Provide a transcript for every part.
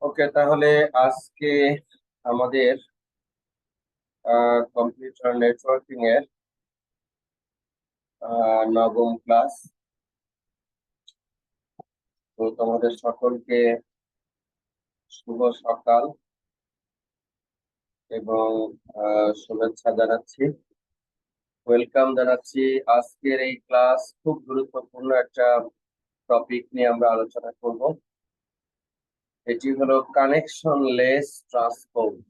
ওকে, তাহলে আজকে আমাদের কম্পিউটার নেটওয়ার্কিং এর নবম ক্লাস। তো তোমাদের সকলকে শুভ সকাল এবং শুভেচ্ছা জানাচ্ছি, ওয়েলকাম জানাচ্ছি। আজকের এই ক্লাস খুব গুরুত্বপূর্ণ একটা টপিক নিয়ে আমরা আলোচনা করব। এটি হলো কানেকশন লেস ট্রান্সপোর্ট,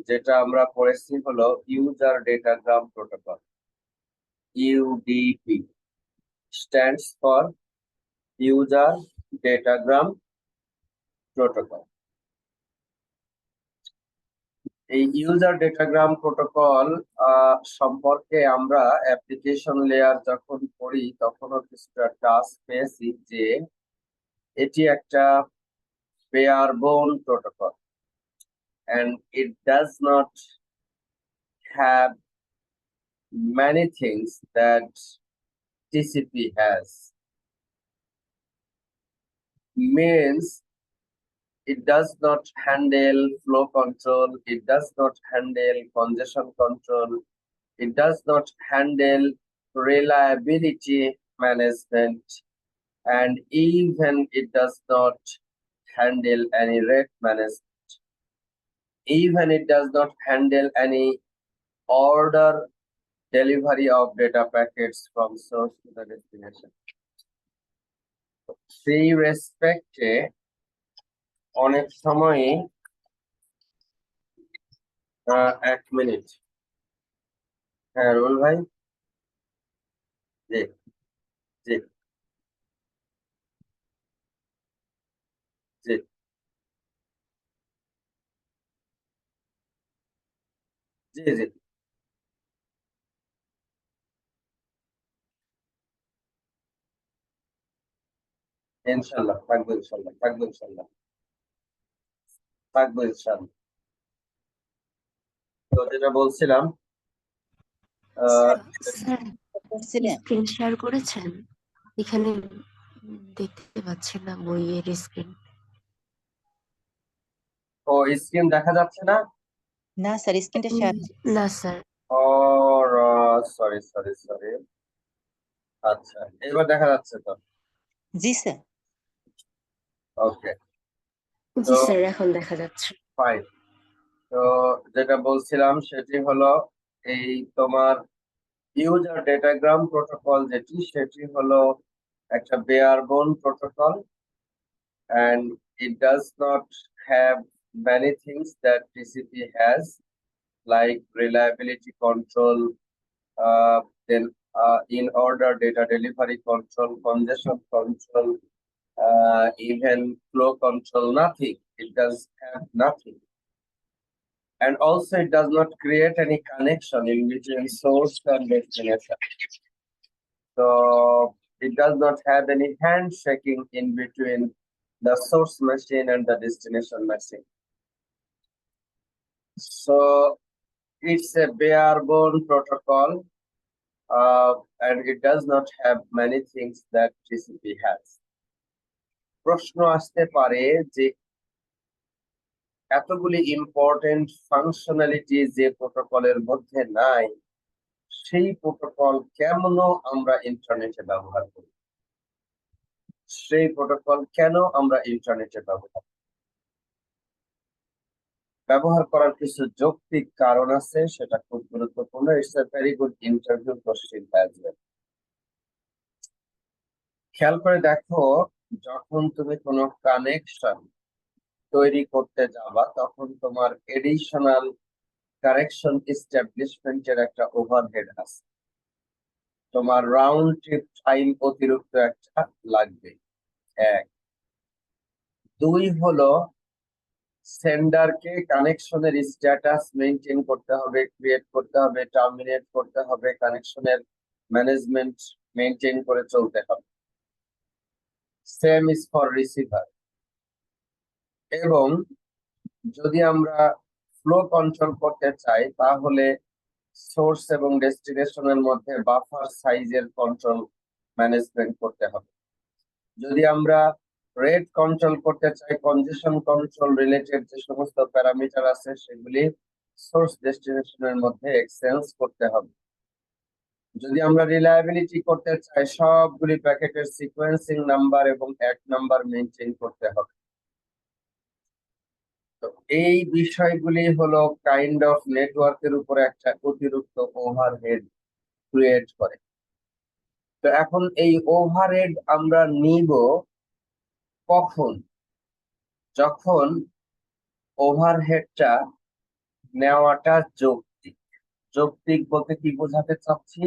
যেটা আমরা পড়েছি হলো user datagram protocol, UDP stands for user datagram protocol. এই ইউজার ডেটাগ্রাম প্রোটোকল সম্পর্কে আমরা অ্যাপ্লিকেশন লেয়ার যখন পড়ি তখনও কিছুটা টাস্ক পেয়েছি যে এটি একটা বেয়ার বোন protocol and it does not have many things that TCP has. Means it does not handle flow control, it does not handle congestion control, it does not handle reliability management, and even it does not handle any rate management. Even it does not handle any order delivery of data packets from source to the destination. সেই রেসপেক্টে অনেক সময়ই এক minute. হ্যাঁ rule ভাই, জি জি জি জি জি ইনশাল্লাহ থাকবো, ইনশাল্লাহ থাকবো, ইনশাল্লাহ থাকবো, ইনশাল্লাহ। তো যেটা বলছিলাম, আহ স্যার স্ক্রিন শেয়ার করেছেন? এখানে দেখতে পাচ্ছি না বইয়ের স্ক্রিন। ও স্ক্রিন দেখা যাচ্ছে না? না স্যার, স্ক্রিনটা শেয়ার। না স্যার। ও সরি সরি সরি, আচ্ছা এবার দেখা যাচ্ছে তো? জি স্যার। ওকে, জি স্যার, এখন দেখা যাচ্ছে। ফাইন। তো যেটা বলছিলাম সেটি হলো এই তোমার ইউজার ডেটাগ্রাম প্রোটোকল যেটি, সেটি হলো একটা বেয়ার বোন protocol and it does not have many things that TCP has, like reliability control, then in order data delivery control, congestion control, even flow control, nothing. It does have nothing. And also it does not create any connection in between source and destination. So it does not have any handshaking in between the source machine and the destination machine. So it's a bare bone protocol, and it does not have many things that TCP has. প্রশ্ন আসতে পারে যে এতগুলি important functionality যে প্রোটোকলের মধ্যে নাই, সেই প্রোটোকল কেন আমরা ইন্টারনেটে ব্যবহার করি? সেই প্রোটোকল কেন আমরা ইন্টারনেটে ব্যবহার করার কিছু যৌক্তিক কারণ আছে, সেটা খুব গুরুত্বপূর্ণ। It's a very good interview question as well. খেয়াল করে দেখো, যখন তুমি কোনো কানেকশন তৈরি করতে যাবা তখন তোমার এডিশনাল কানেকশন এস্টাবলিশমেন্টের একটা ওভারহেড আছে, তোমার রাউন্ড ট্রিপ টাইম অতিরিক্ত একটা লাগবে। এক, দুই হলো সেন্ডারকে কানেকশনের স্ট্যাটাস মেনটেন করতে হবে, ক্রিয়েট করতে হবে, টার্মিনেট করতে হবে, কানেকশনের ম্যানেজমেন্ট মেনটেন করে চলতে হবে। Same is for receiver. এবং যদি আমরা ফ্লো কন্ট্রোল করতে চাই তাহলে সোর্স এবং ডেস্টিনেশনের মধ্যে বাফার সাইজের কন্ট্রোল ম্যানেজমেন্ট করতে হবে। যদি আমরা রেট কন্ট্রোল করতে চাই, কনজেশন কন্ট্রোল রিলেটেড যে সমস্ত প্যারামিটার আছে সেগুলি সোর্স ডেস্টিনেশনের মধ্যে এক্সচেঞ্জ করতে হবে। যদি আমরা রিলায়েবিলিটি করতে চাই, সবগুলি প্যাকেটের সিকোয়েন্সিং নাম্বার এবং এক নাম্বার মেনটেন করতে হবে। তো এই বিষয়গুলি হলো কাইন্ড অফ নেটওয়ার্কের উপরে একটা অতিরিক্ত ওভারহেড ক্রিয়েট করে। তো এখন এই ওভারহেড আমরা নিব কখন? যখন ওভারহেডটা নেওয়াটা যৌক্তিক। যৌক্তিক বলতে কি বোঝাতে চাচ্ছি?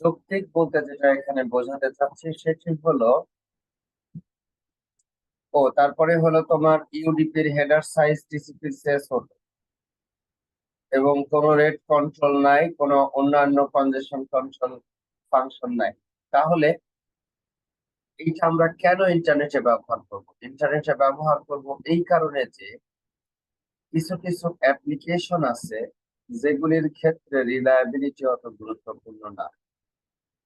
যৌক্তিক বলতে যেটা এখানে বোঝাতে চাচ্ছি সেটি হলো, তারপরে হলো তোমার ইউডিপির হেডার সাইজ টিসিপি শেষ হলো এবং কোনো রেট কন্ট্রোল নাই, কোনো অন্যান্য কনজেশন কন্ট্রোল ফাংশন নাই। তাহলে এইটা আমরা কেন ইন্টারনেটে ব্যবহার করব? ইন্টারনেটে ব্যবহার করব এই কারণে যে কিছু কিছু অ্যাপ্লিকেশন আছে যেগুলির ক্ষেত্রে রিলায়েবিলিটি অত গুরুত্বপূর্ণ না,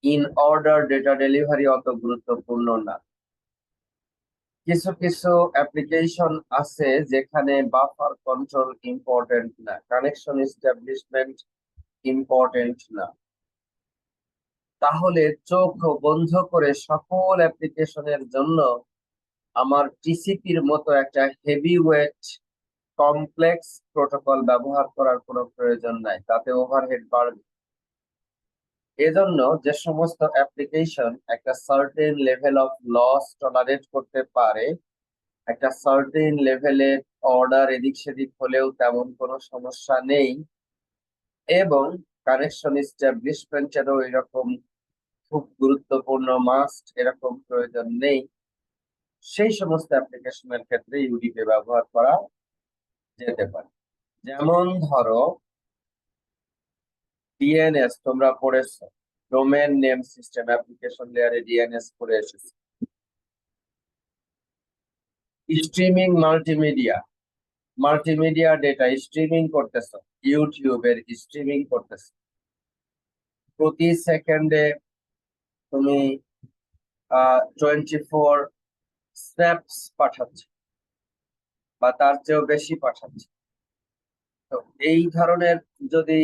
ইন অর্ডার ডেটা ডেলিভারি অত গুরুত্বপূর্ণ না। কিছু কিছু অ্যাপ্লিকেশন আছে যেখানে বাফার কন্ট্রোল ইম্পর্টেন্ট না, কানেকশন এস্টাবলিশমেন্ট ইম্পর্টেন্ট না। তাহলে চোখ বন্ধ করে সকল অ্যাপ্লিকেশনের জন্য আমার টিসিপির মতো একটা হেভি ওয়েট কমপ্লেক্স প্রোটোকল ব্যবহার করার কোনো প্রয়োজন নাই, তাতে ওভারহেড বাড়বে। এজন্য যে সমস্ত অ্যাপ্লিকেশন একটা certain level of loss tolerate করতে পারে, একটা সার্টেন লেভেলের অর্ডার এদিক সেদিক হলেও তেমন কোনো সমস্যা নেই, এবং কানেকশন এস্টাবলিশমেন্টেরও এরকম খুব গুরুত্বপূর্ণ মাস্ট এরকম প্রয়োজন নেই, সেই সমস্ত অ্যাপ্লিকেশনের ক্ষেত্রে ইউডিপি ব্যবহার করা যেতে পারে। যেমন ধরো ডিএনএস তোমরা পড়েছো, ডোমেন নেম সিস্টেম অ্যাপ্লিকেশন লেয়ারে ডিএনএস পড়ে এসেছে। স্ট্রিমিং মাল্টিমিডিয়া ডেটা স্ট্রিমিং করতেছো, ইউটিউবের স্ট্রিমিং করতেছো, প্রতি সেকেন্ডে তুমি 24 স্ন্যাপস পাঠাচ্ছ বা তার চেয়েও বেশি পাঠাচ্ছ। তো এই ধরনের যদি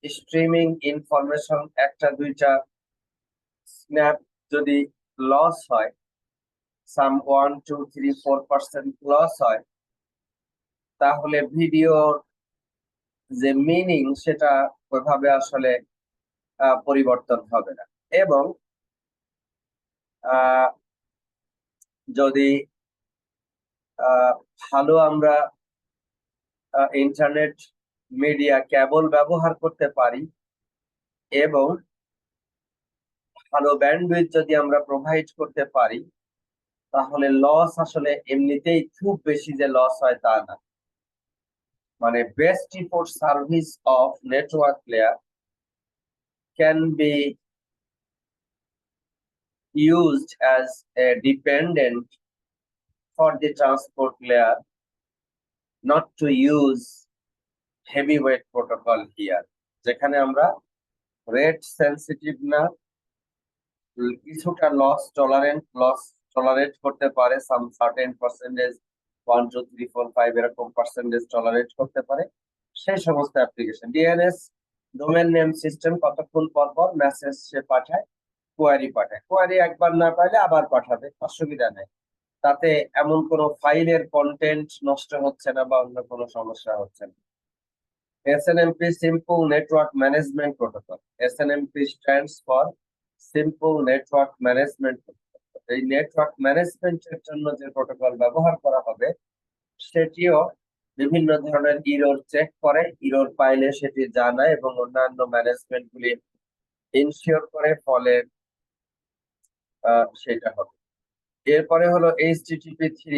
স্ট্রিমিং ইনফরমেশন একটা দুইটা স্ন্যাপ যদি লস হয়, সাম 1 2 3 4% লস হয়, তাহলে ভিডিওর যে মিনিং সেটা ওইভাবে আসলে পরিবর্তন হবে না। এবং যদি ভালো আমরা ইন্টারনেট মিডিয়া কেবল ব্যবহার করতে পারি এবং ভালো ব্যান্ডউইথ যদি আমরা প্রোভাইড করতে পারি, তাহলে লস আসলে এমনিতেই খুব বেশি যে লস হয় তা না। মানে best effort service of network layer can be used as a dependent for the transport layer, not to use heavyweight protocol here, যেখানে আমরা রেট সেন্সিটিভ না, কিছুটা লস টলারেট করতে পারে, সাম সার্টেন পার্সেন্টেজ 1 2 3 4 5 এরকম পার্সেন্টেজ টলারেট করতে পারে, সেই সমস্ত application. DNS domain name system কতক্ষণ পর পর মেসেজ সে পাঠায়, কোয়ারি একবার না পাইলে আবার পাঠাবে, অসুবিধা নেই, তাতে এমন কোনো ফাইলের কন্টেন্ট নষ্ট হচ্ছে না বা অন্য কোনো সমস্যা হচ্ছে না। SNMP simple network management protocol, SNMP stands for simple network management protocol. এই নেটওয়ার্ক ম্যানেজমেন্টের জন্য যে প্রোটোকল ব্যবহার করা হবে সেটিও বিভিন্ন ধরনের ইরর চেক করে, ইরর পাইলে সেটি জানায় এবং অন্যান্য ম্যানেজমেন্ট গুলি ইনশিওর করে, ফলে সেটা হবে। এরপরে হলো HTTP3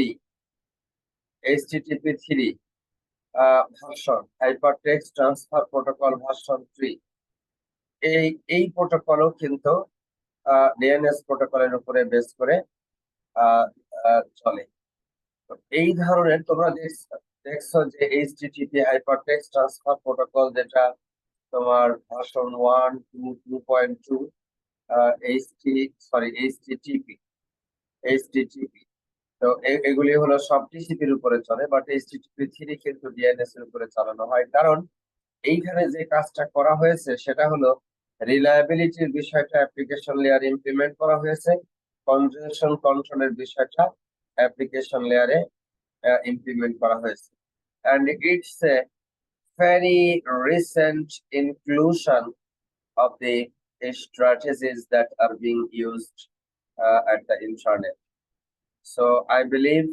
version, hypertext transfer protocol version 3। এই প্রোটোকলও কিন্তু ডিএনএস প্রোটোকলের উপরে বেস করে চলে। তো এই ধরনের তোমরা দেখছো যে HTTP হাইপারটেক্সট ট্রান্সফার প্রোটোকল, যেটা তোমার ভার্সন 1 2 2.2 HTTP তো এগুলি হলো সব টিসিপির উপরে চলে, বাট HTTP3 কিন্তু DNS এর উপরে চালানো হয়। কারণ এইখানে যে কাজটা করা হয়েছে সেটা হলো রিলায়েবিলিটির বিষয়টা অ্যাপ্লিকেশন লেয়ার ইমপ্লিমেন্ট করা হয়েছে, কনজেশন কন্ট্রোলের বিষয়টা অ্যাপ্লিকেশন লেয়ারে ইমপ্লিমেন্ট করা হয়েছে। And it's a very recent inclusion of the strategies that are being used at the internet. So I believe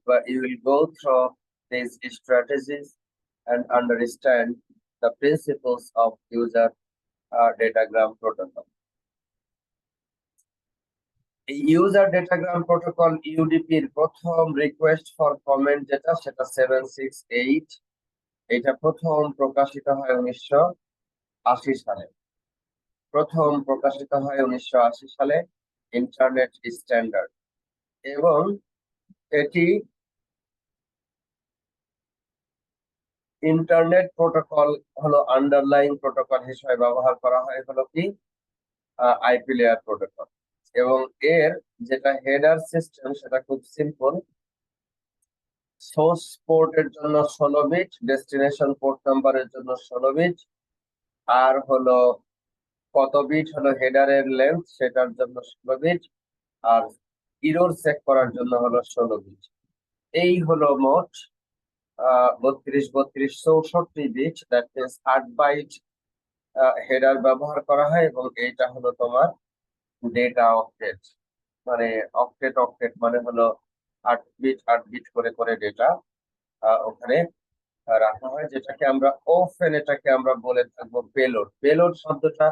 but you will go through these strategies and understand the principles of user datagram protocol. User datagram protocol UDP এর প্রথম request for comment যেটা, সেটা 768। এটা প্রথম প্রকাশিত হয় 1980 সালে। প্রথম প্রকাশিত হয় 1980 সালে ইন্টারনেট স্ট্যান্ডার্ড, এবং এটি ইন্টারনেট প্রোটোকল হলো আন্ডারলাইং প্রোটোকল হিসেবে ব্যবহার করা হয় হলো কি আইপি লেয়ার প্রোটোকল। এবং এর যেটা হেডার সিস্টেম সেটা খুব সিম্পল। সোর্স পোর্টের জন্য 16 বিট, ডেস্টিনেশন পোর্ট নাম্বারের জন্য 16 বিট, আর হলো কত বিট হলো হেডারের লেন্থ সেটার জন্য 16 বিট, আর ইরর চেক করার জন্য হলো 16 বিট। এই হলো মোট 32 32 64 bit, that means 8 byte header ব্যবহার করা হয়। এবং এইটা হলো তোমার ডেটা অক্টেট, মানে অক্টেট অক্টেট মানে হলো 8 বিট 8 বিট করে করে ডেটা ওখানে রাখা হয়, যেটাকে আমরা ওফেন, এটাকে আমরা বলে থাকবো পেলোড। পেলোড শব্দটা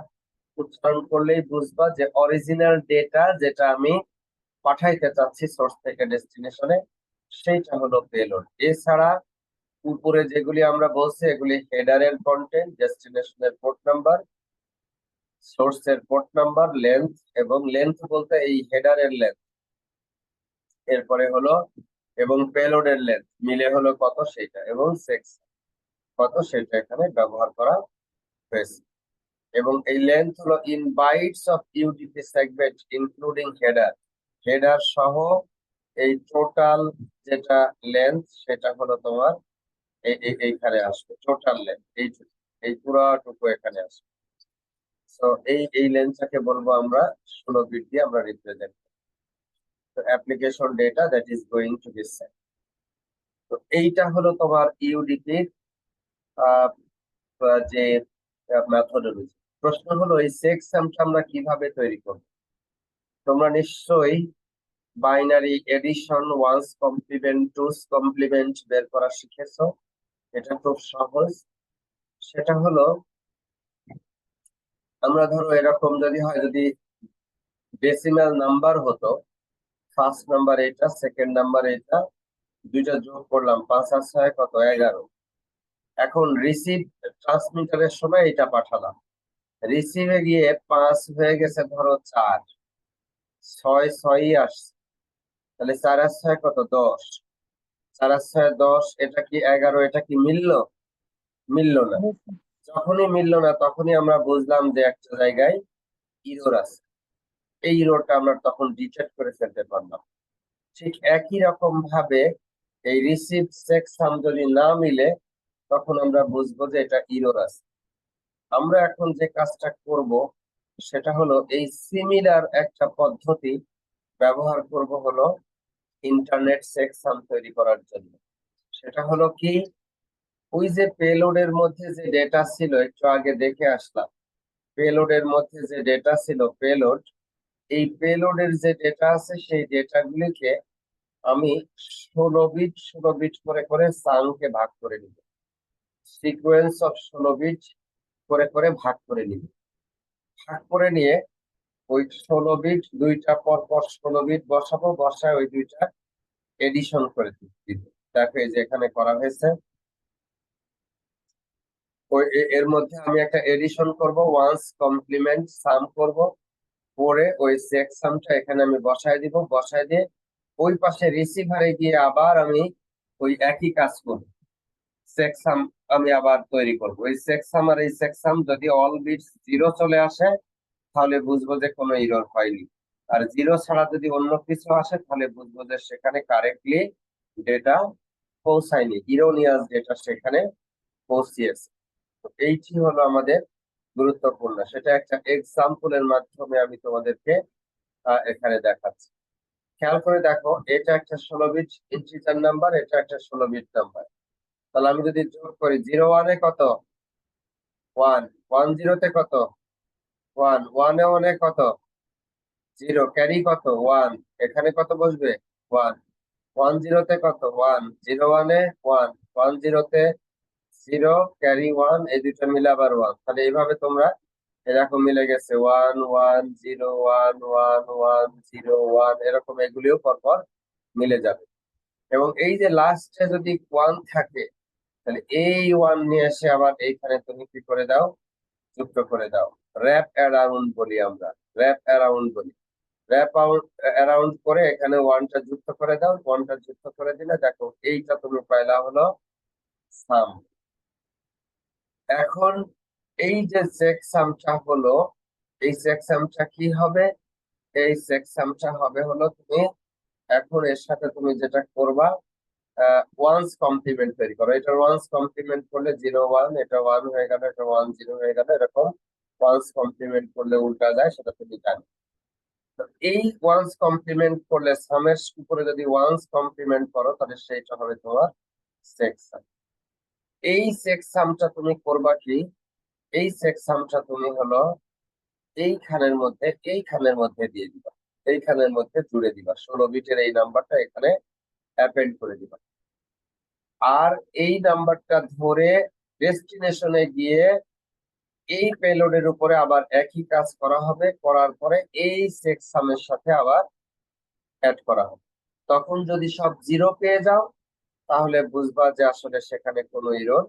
উচ্চারণ করলেই বুঝবা যে অরিজিনাল ডেটা যেটা আমি পাঠাইতে চাচ্ছি সোর্স থেকে ডেস্টিনেশনে, সেইটা হলো পেলোড। এছাড়া উপরে যেগুলি আমরা বলছি এগুলি হেডারের কন্টেন্ট, ডেস্টিনেশনের পোর্ট নাম্বার, সোর্সের পোর্ট নাম্বার, লেন্থ, এবং লেন্থ বলতে এই হেডারের লেন্থ, এরপরে হলো এবং পেলোডের লেন্থ মিলে হলো কত সেটা, এবং সেক্স কত সেটা এখানে ব্যবহার করা হয়েছে। এবং এই লেন্থ হলো in bytes of UDP segment including header, header সহ এই টোটাল যেটা লেন্থ সেটা হলো তোমার এইখানে আসবে, টোটাল লেন্থ এই পুরাটুকু এখানে আসবে। তো এই লেন্থটাকে বলবো আমরা 16 বিট দিয়ে আমরা রিপ্রেজেন্ট। তো application data that is going to be sent. তো এইটা হলো তোমার ইউডিপির যে মেথডোলজি। প্রশ্ন হলো এই চেকসামটা আমরা কিভাবে তৈরি করব? তোমরা নিশ্চয়ই binary addition, one's complement, two's complement বের করা শিখেছো। এটা খুব সহজ। সেটা হলো আমরা ধরো এরকম যদি হয়, যদি ডেসিমাল নাম্বার হতো, ফার্স্ট নাম্বার এটা, সেকেন্ড নাম্বার এটা, দুইটা যোগ করলাম 5 আর 6 কত 11। এখন রিসিভ ট্রান্সমিটারের সময় এটা পাঠালাম, রিসিভে গিয়ে 5 হয়ে গেছে ধরো 4, 6 6ই আসছে, তাহলে 4 আর 6 কত 10, 4 আর 6 10, এটা কি 11, এটা কি মিললো? মিললো না। যখনই মিললো না তখনই আমরা বুঝলাম যে একটা জায়গায় ইরর আছে। এই ইররটা আমরা তখন ডিটেক্ট করে ফেলতে পারলাম। ঠিক একই রকম ভাবে এই রিসিভ চেকসাম যদি না মিলে তখন আমরা বুঝবো যে এটা ইরর আছে। আমরা এখন যে কাজটা করব সেটা হলো এই সিমিলার একটা পদ্ধতি ব্যবহার করব হলো ইন্টারনেট চেকসাম তৈরি করার জন্য। সেটা হলো কি, ওই যে পেলোডের মধ্যে যে ডেটা ছিল একটু আগে দেখে আসলাম, পেলোডের মধ্যে যে ডেটা ছিল পেলোড, এই পেলোডের যে ডেটা আছে সেই ডেটাগুলিকে আমি 16 বিট 16 বিট করে করে সাংকে ভাগ করে নিব, সিকোয়েন্স অফ 16 বিট করে করে ভাগ করে নিব। ভাগ করে নিয়ে ওই 16 বিট দুইটা পর পর 16 বিট বসাবো, বসায় ওই দুইটা এডিশন করে দিব। দেখো এই যে এখানে করা হয়েছে, ওই এর মধ্যে আমি একটা এডিশন করব, ওয়ান্স কমপ্লিমেন্ট সাম করব, পরে ওই চেকসামটা এখানে আমি বসায় দিব, বসায় দিয়ে ওই পাশে রিসিভারে গিয়ে আবার আমি ওই একই কাজ করব, চেকসাম আমি আবার তৈরি করব। ওই চেকসাম আর এই চেকসাম যদি অল বিটস 0 চলে আসে তাহলে বুঝবো যে কোনো ইরর হয়নি, আর জিরো ছাড়া যদি অন্য কিছু আসে তাহলে বুঝবো যে সেখানে কারেক্টলি ডেটা পৌঁছায়নি, ইরোনিয়াস ডেটা সেখানে পৌঁছিয়েছে। তো এইটি হলো আমাদের গুরুত্বপূর্ণ, সেটা একটা এক্সাম্পলের মাধ্যমে আমি তোমাদেরকে এখানে দেখাচ্ছি। খেয়াল করে দেখো, এটা একটা 16 বিট ইন্টিজার নাম্বার, এটা একটা 16 বিট নাম্বার। তাহলে আমি যদি যোগ করি 0 1 এ কত 1, 1 0 তে কত 1, 1 এ 1 এ কত 0, ক্যারি কত 1, এখানে কত বসবে 1, 1 0 তে কত 1, 0 1 এ 1, 1 0 তে 0, ক্যারি 1, এই দুটো মিলে আবার 1। তাহলে এইভাবে তোমরা এরকম মিলে গেছে 1 1 0 1 1 1 0 1, এরকম এগুলিও পরপর মিলে যাবে। এবং এই যে লাস্টে যদি 1 থাকে তাহলে এই 1 নিয়ে এসে আবার এইখানে তুমি কি করে দাও, যুক্ত করে দাও। র্যাপ অ্যারাউন্ড বলি আমরা, র্যাপ অ্যারাউন্ড বলি। র্যাপ অ্যারাউন্ড করে এখানে 1টা যুক্ত করে দাও, 1টা যুক্ত করে দিলে দেখো এইটা তুমি পাইলা হলো সাম। এখন এই যে চেকসামটা হলো, এই চেকসামটা কি হবে, এই চেকসামটা হবে হলো তুমি এখন এর সাথে তুমি যেটা করবা ওয়ান্স কমপ্লিমেন্ট তৈরি করো। এটা ওয়ান্স কমপ্লিমেন্ট করলে 0 1, এটা 1 হয়ে গেল, এটা 1 0 হয়ে গেল, এরকম ওয়ান্স কমপ্লিমেন্ট করলে উল্টা যায়, সেটা তুমি জানো। তো এই ওয়ান্স কমপ্লিমেন্ট করলে সামের উপরে যদি ওয়ান্স কমপ্লিমেন্ট করো তাহলে সেইটা হবে তোমার সেকসাম। এই সেকসামটা তুমি করবা কি, এই সেকসামটা তুমি হলো এইখানের মধ্যে দিয়ে দিবা, এইখানের মধ্যে জুড়ে দিবা, 16 বিটের এই নাম্বারটা এখানে অ্যাপেন্ড করে দিবা। আর এই নাম্বারটা ধরে ডেস্টিনেশনে গিয়ে এই পেলোডের উপরে আবার একই কাজ করা হবে, করার পরে এই সেকসামের সাথে আবার অ্যাড করা হবে। তখন যদি সব 0 পেয়ে যাও তাহলে বুঝবা যে আসলে সেখানে কোনো এরর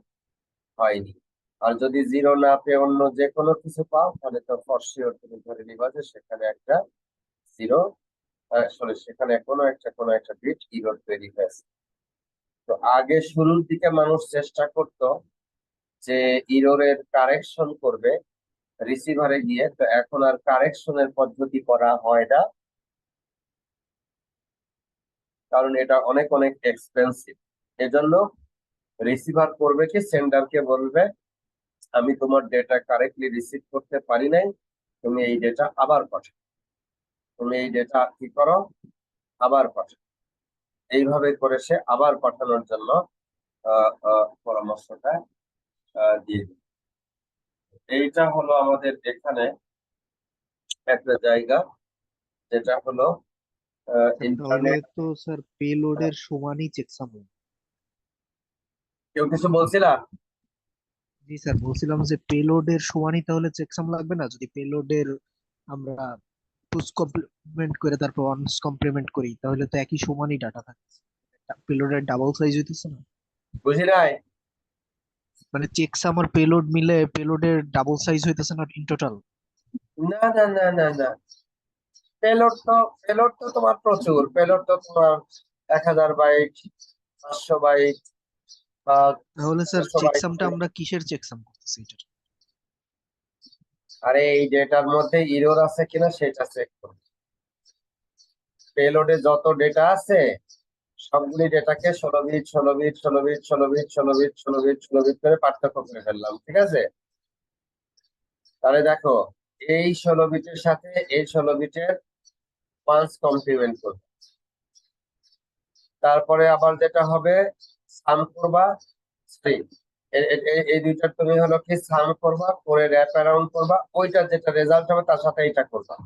হয়নি। আর যদি 0 না পেয়ে অন্য যে কোনো কিছু পাও তাহলে তো ফর শিওর তুমি ধরে নিবা যে সেখানে একটা 0, আসলে সেখানে কোনো একটা বিট এরর তৈরি হয়েছে। তো আগে শুরুর দিকে মানুষ চেষ্টা করতো যে ইররের কারেকশন করবে রিসিভারে গিয়ে, তো এখন আর কারেকশনের পদ্ধতি করা হয় না, কারণ এটা অনেক অনেক এক্সপেন্সিভ। এজন্য রিসিভার করবে কি, সেন্ডারকে বলবে আমি তোমার ডেটা কারেক্টলি রিসিভ করতে পারি নাই, তুমি এই ডেটা আবার পাঠাও, তুমি এই ডেটা কি করো আবার পাঠাও। এইভাবে করে সে আবার পাঠানোর জন্য পরামর্শটা দিয়ে দিবে। এইটা হলো আমাদের এখানে একটা জায়গা, যেটা হলো তাহলে ইন্টারনেট। তো স্যার পেলোডের সমানই চেকসাম হবে। কেউ কিছু বলছিলা? জি স্যার, বলছিলাম যে পেলোডের সমানই তাহলে চেকসাম লাগবে না, যদি পেলোডের আমরা টুস কমপ্লিমেন্ট করে তারপর ওয়ান্স কমপ্লিমেন্ট করি তাহলে তো একই সমানই ডাটা থাকে, পেলোডের ডাবল সাইজ হইতেছে না? বুঝি নাই। মানে চেকসাম আর পেলোড মিলে পেলোডের ডাবল সাইজ হইতেছে না ইন টোটাল? না না না না না, পেলোড তো তোমার প্রচুর, পেলোড তো তোমার 1000 বাইট, 500 বাইট বা তাহলে স্যার 200 বাইট। চেকসামটা আমরা কিসের চেকসাম করতেছি এটার? আরে এই ডেটার মধ্যে ইরর আছে কিনা সেটা চেক করো। পেলোডে যত ডেটা আছে সবগুলি ডেটাকে 16 bit 16 bit 16 bit 16 bit 16 bit 16 bit 16 bit করে পার্থক্য করে ফেললাম, ঠিক আছে? তাহলে দেখো এই 16 বিটের সাথে এই 16 বিটের 5 কমপ্লিমেন্ট করবে, তারপরে আবার যেটা হবে সাম করবা 3, এই দুইটার তুমি হলো কি সাম করবা, করে র্যাপ অ্যারাউন্ড করবা, ওইটার যেটা রেজাল্ট হবে তার সাথে এটা করবা,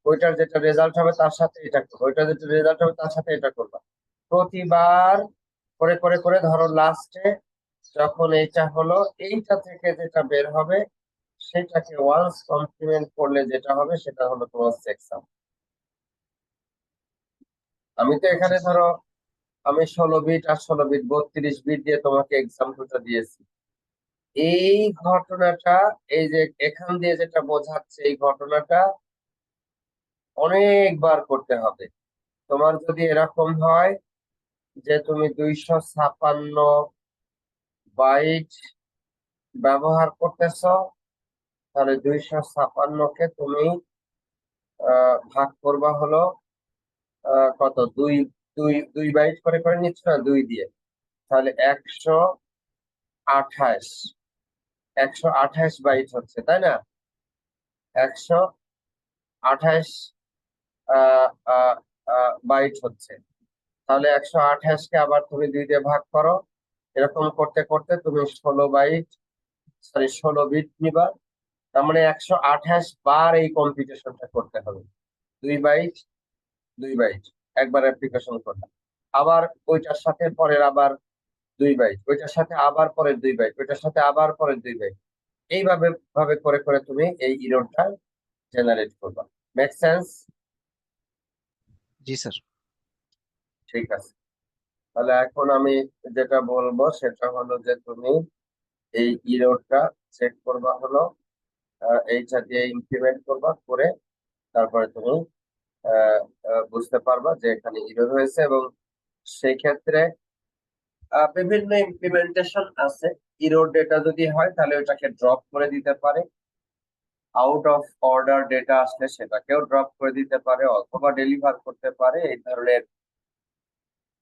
ওইটার যেটা রেজাল্ট হবে তার সাথে এটা করবা, ওইটার যেটা রেজাল্ট হবে তার সাথে এটা করবা। প্রতিবার করে করে করে ধরো লাস্টে যখন এইটা হলো, এইটা থেকে যেটা বের হবে সেটাকে ওয়ান্স কমপ্লিমেন্ট করলে যেটা হবে সেটা হলো তোমার সেকশন। আমি তো এখানে ধরো আমি 16 বিট আর 16 বিট 32 বিট দিয়ে তোমাকে এক্সাম্পলটা দিয়েছি। এই ঘটনাটা, এই যে এখান দিয়ে যেটা বোঝাচ্ছে এই ঘটনাটা অনেকবার করতে হবে। তোমার যদি এরকম হয় যে তুমি 256 বাইট ব্যবহার করতেছ, তাহলে 256 কে তুমি ভাগ করবা হলো কত, দুই দুই দুই বাইট করে করে নিচ্ছ না, 2 দিয়ে, তাহলে 128 128 বাইট হচ্ছে, তাই না? 128 বাইট হচ্ছে। তাহলে 128 কে আবার তুমি 2 দিয়ে ভাগ করো, এরকম করতে করতে তুমি 16 বিট নিবা। তার মানে 128 বার এই কম্পিটিশনটা করতে হবে, 2 বাইট একবার অ্যাপ্লিকেশন করলাম, আবার ওইটার সাথে পরের আবার 2 বাইট, ওইটার সাথে আবার পরের 2 বাইট, ওইটার সাথে আবার পরের 2 বাইট, এইভাবে ভাবে করে করে তুমি এই ইররটা জেনারেট করবা। Make sense? জি স্যার। ঠিক আছে, তাহলে এখন আমি যেটা বলবো সেটা হলো যে তুমি এই ইররটা চেক করবা হলো এইটা দিয়ে ইমপ্লিমেন্ট করবা, করে তারপরে তুমি বুঝতে পারবা যে এখানে ইরর হয়েছে। এবং সেই ক্ষেত্রে বিভিন্ন ইমপ্লিমেন্টেশন আছে। ইরর ডেটা যদি হয় তাহলে ওটাকে ড্রপ করে দিতে পারে, আউট অফ অর্ডার ডেটা আসলে সেটাকেও ড্রপ করে দিতে পারে, অথবা ডেলিভার করতে পারে। এই ধরনের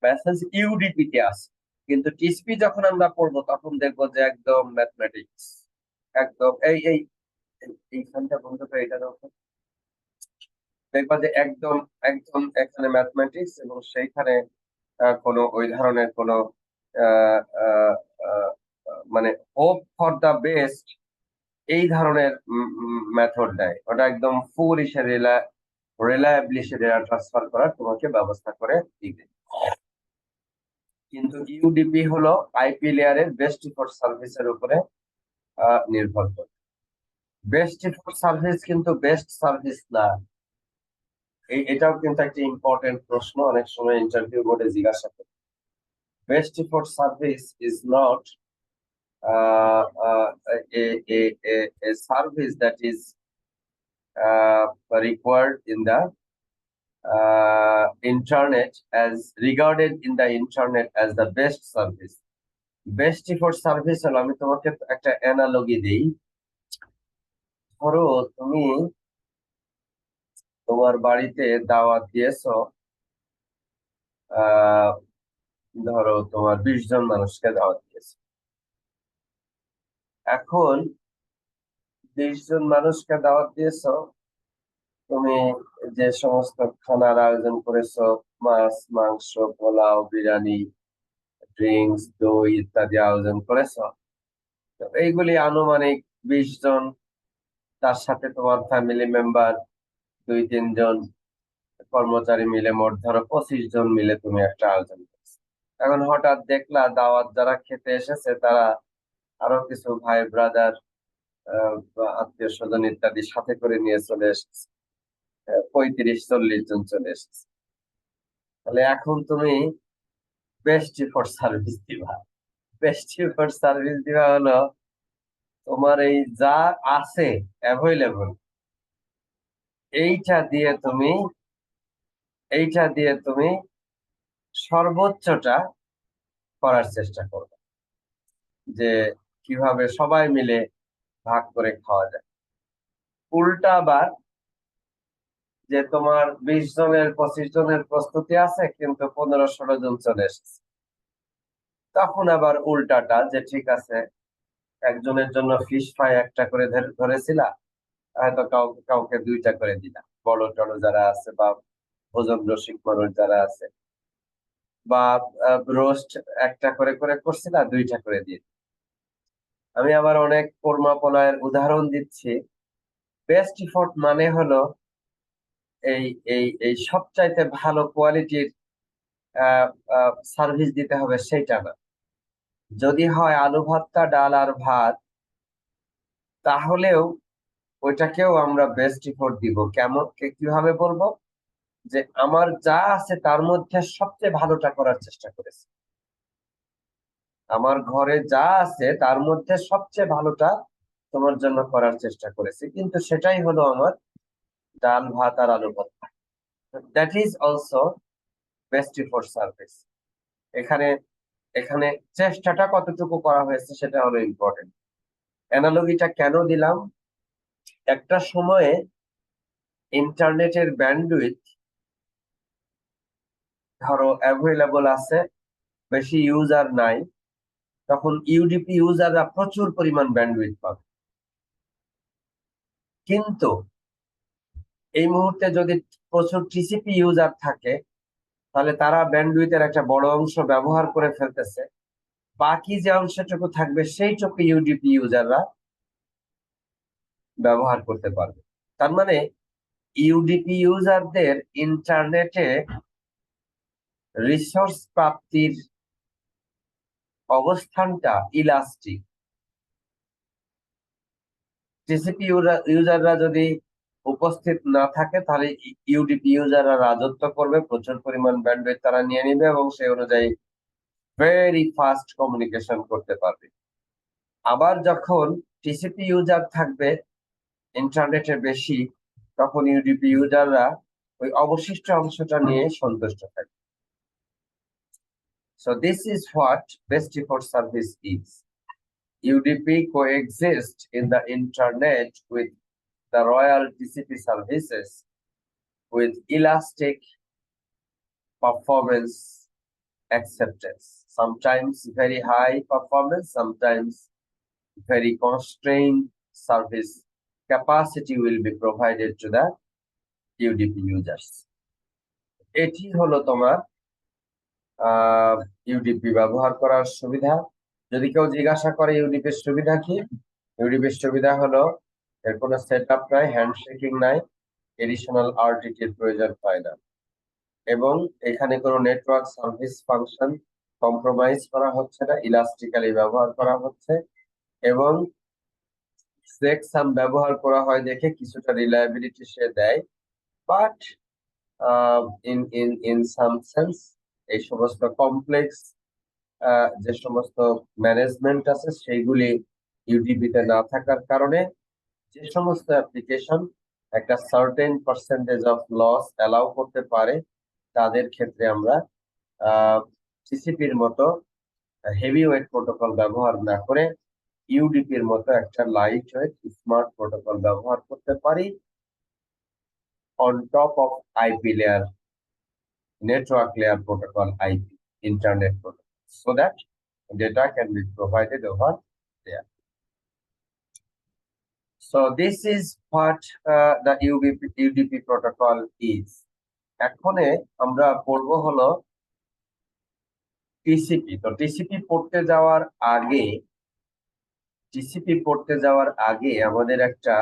মেসেজ ইউডিপি তে আছে। কিন্তু টিসপি যখন আমরা পড়বো তখন দেখবো যে একদম ম্যাথমেটিক্স, একদম এইখানটা বন্ধ করে এটা দাও তো। দেখবা যে একদম একদম এখানে ম্যাথমেটিক্স, এবং সেইখানে কোনো ওই ধরনের কোনো আহ, আহ, আহ, মানে হোপ ফর দা বেস্ট এই ধরনের মেথড দেয়। ওটা একদম ফুল রিলায়েবলি সে ডেটা ট্রান্সফার করার তোমাকে ব্যবস্থা করে দিবে। কিন্তু ইউডিপি হলো আইপি লেয়ারের বেস্ট ইফোর্ট সার্ভিসের উপরে নির্ভর করে। বেস্ট ইফোর্ট সার্ভিস কিন্তু বেস্ট সার্ভিস না, এটাও কিন্তু একটা ইম্পর্টেন্ট প্রশ্ন, অনেক সময় ইন্টারভিউ বোর্ডে জিজ্ঞাসা করে। Best effort service is not a service that is required in the internet as regarded in the internet as the best service. Best effort service হলো, আমি তোমাকে একটা অ্যানালজি দিই। ধরো তুমি তোমার বাড়িতে দাওয়াত দিয়েছো, ধরো তোমার 20 জন মানুষকে দাওয়াত দিয়েছো। এখন 20 জন মানুষকে দাওয়াত দিয়েছো, তুমি যে সমস্ত খানার আয়োজন করেছো, মাছ, মাংস, পোলাও, বিরিয়ানি, ড্রিঙ্কস, দই ইত্যাদি আয়োজন করেছো, তো এইগুলি আনুমানিক 20 জন, তার সাথে তোমার ফ্যামিলি মেম্বার 2-3 জন, কর্মচারী মিলে মোট ধরো 25 জন মিলে তুমি একটা আয়োজন করেছো। এখন হঠাৎ দেখলা দাওয়াত যারা খেতে এসেছে তারা আরো কিছু ভাই ব্রাদার, আত্মীয় স্বজন ইত্যাদি সাথে করে নিয়ে চলে এসেছে, 35-40 জন চলে এসেছে। তাহলে এখন তুমি বেস্ট ইফোর্ট সার্ভিস দিবা। বেস্ট ইফোর্ট সার্ভিস দিবা হলো তোমার এই যা আছে অ্যাভেলেবল, এইটা দিয়ে তুমি সর্বোচ্চটা করার চেষ্টা করবে, যে কিভাবে সবাই মিলে ভাগ করে খাওয়া যায়। উল্টা আবার যে তোমার 20 জনের 25 জনের প্রস্তুতি আছে কিন্তু 15-16 জন চলে এসেছে, তখন আবার উল্টাটা, যে ঠিক আছে একজনের জন্য ফিশ ফ্রাই একটা করে ধরেছিলা, হয়তো কাউকে কাউকে 2টা করে দিলা, বড় টড় যারা আছে বা ভোজন রসিক মানুষ যারা আছে, বা রোস্ট একটা করে করে করছিলা, 2টা করে দিয়ে। আমি আবার অনেক কর্মা পলায়ের উদাহরণ দিচ্ছি। বেস্ট ইফোর্ট মানে হলো এই এই এই সবচাইতে ভালো কোয়ালিটির সার্ভিস দিতে হবে সেইটা না। যদি হয় আলু ভর্তা, ডাল আর ভাত, তাহলেও ওইটাকেও আমরা বেস্ট ইফোর্ট দিব। কিভাবে বলবো? যে আমার যা আছে তার মধ্যে সবচেয়ে ভালোটা করার চেষ্টা করেছি, আমার ঘরে যা আছে তার মধ্যে সবচেয়ে ভালোটা তোমার জন্য করার চেষ্টা করেছি, কিন্তু সেটাই হলো আমার ডাল ভাত আর আলু ভর্তা। That is also best effort service. এখানে এখানে চেষ্টাটা কতটুকু করা হয়েছে সেটা হলো ইম্পর্টেন্ট। অ্যানালজিটা কেন দিলাম? একটা সময়ে ইন্টারনেটের ব্যান্ডউইথ ধরো অ্যাভেলেবল আছে, বেশি ইউজার নাই, তখন ইউডিপি ইউজাররা প্রচুর পরিমাণ ব্যান্ডউইথ পাবে। কিন্তু এই মুহূর্তে যদি প্রচুর টিসিপি ইউজার থাকে, তাহলে তারা ব্যান্ডউইথের একটা বড় অংশ ব্যবহার করে ফেলতেছে, বাকি যে অংশটুকু থাকবে সেইটুকু ইউডিপি ইউজাররা ব্যবহার করতে পারবে। তার মানে ইউডিপি ইউজারদের ইন্টারনেটে রিসোর্স প্রাপ্তির অবস্থানটা ইলাস্টিক। টিসিপি ইউজাররা যদি উপস্থিত না থাকে, তাহলে ইউডিপি ইউজাররা রাজত্ব করবে, প্রচুর পরিমাণ ব্যান্ডউইথ তারা নিয়ে নিবে এবং সেই অনুযায়ী ভেরি ফাস্ট কমিউনিকেশন করতে পারবে। আবার যখন টিসিপি ইউজার থাকবে ইন্টারনেটে বেশি, তখন ইউডিপি ইউজাররা ওই অবশিষ্ট অংশটা নিয়ে সন্তুষ্ট থাকবে। So this is what best effort service is. UDP coexists in the internet with the royal TCP services with elastic performance acceptance. Sometimes very high performance, sometimes very constrained service capacity will be provided to the UDP users. এটি হলো তোমার UDP ব্যবহার করার সুবিধা। যদি কেউ জিজ্ঞাসা করে ইউডিপির সুবিধা কি, ইউডিপির সুবিধা হলো এর কোনো সেটআপ নাই, হ্যান্ডশেকিং নাই, এডিশনাল আরটিটির প্রয়োজন হয় না, এবং এখানে কোনো নেটওয়ার্ক সার্ভিস ফাংশন কম্প্রোমাইজ করা হচ্ছে না, ইলাস্টিক্যালি ব্যবহার করা হচ্ছে, এবং চেকসাম ব্যবহার করা হয় দেখে কিছুটা রিলায়েবিলিটি সে দেয়, বাট ইন সাম সেন্স এই সমস্ত কমপ্লেক্স যে সমস্ত ম্যানেজমেন্ট আছে সেইগুলি ইউডিপিতে না থাকার কারণে যে সমস্ত অ্যাপ্লিকেশন একটা certain percentage of loss allow করতে পারে, তাদের ক্ষেত্রে আমরা টিসিপির মতো হেভি ওয়েট প্রোটোকল ব্যবহার না করে ইউডিপির মতো একটা লাইট ওয়েট স্মার্ট প্রোটোকল ব্যবহার করতে পারি on top of IP layer, network layer protocol, IP, internet protocol, so that data can be provided over there. So this is what the UDP protocol is. এখানে আমরা পড়বো হলো TCP. তো TCP পড়তে যাওয়ার আগে আমাদের একটা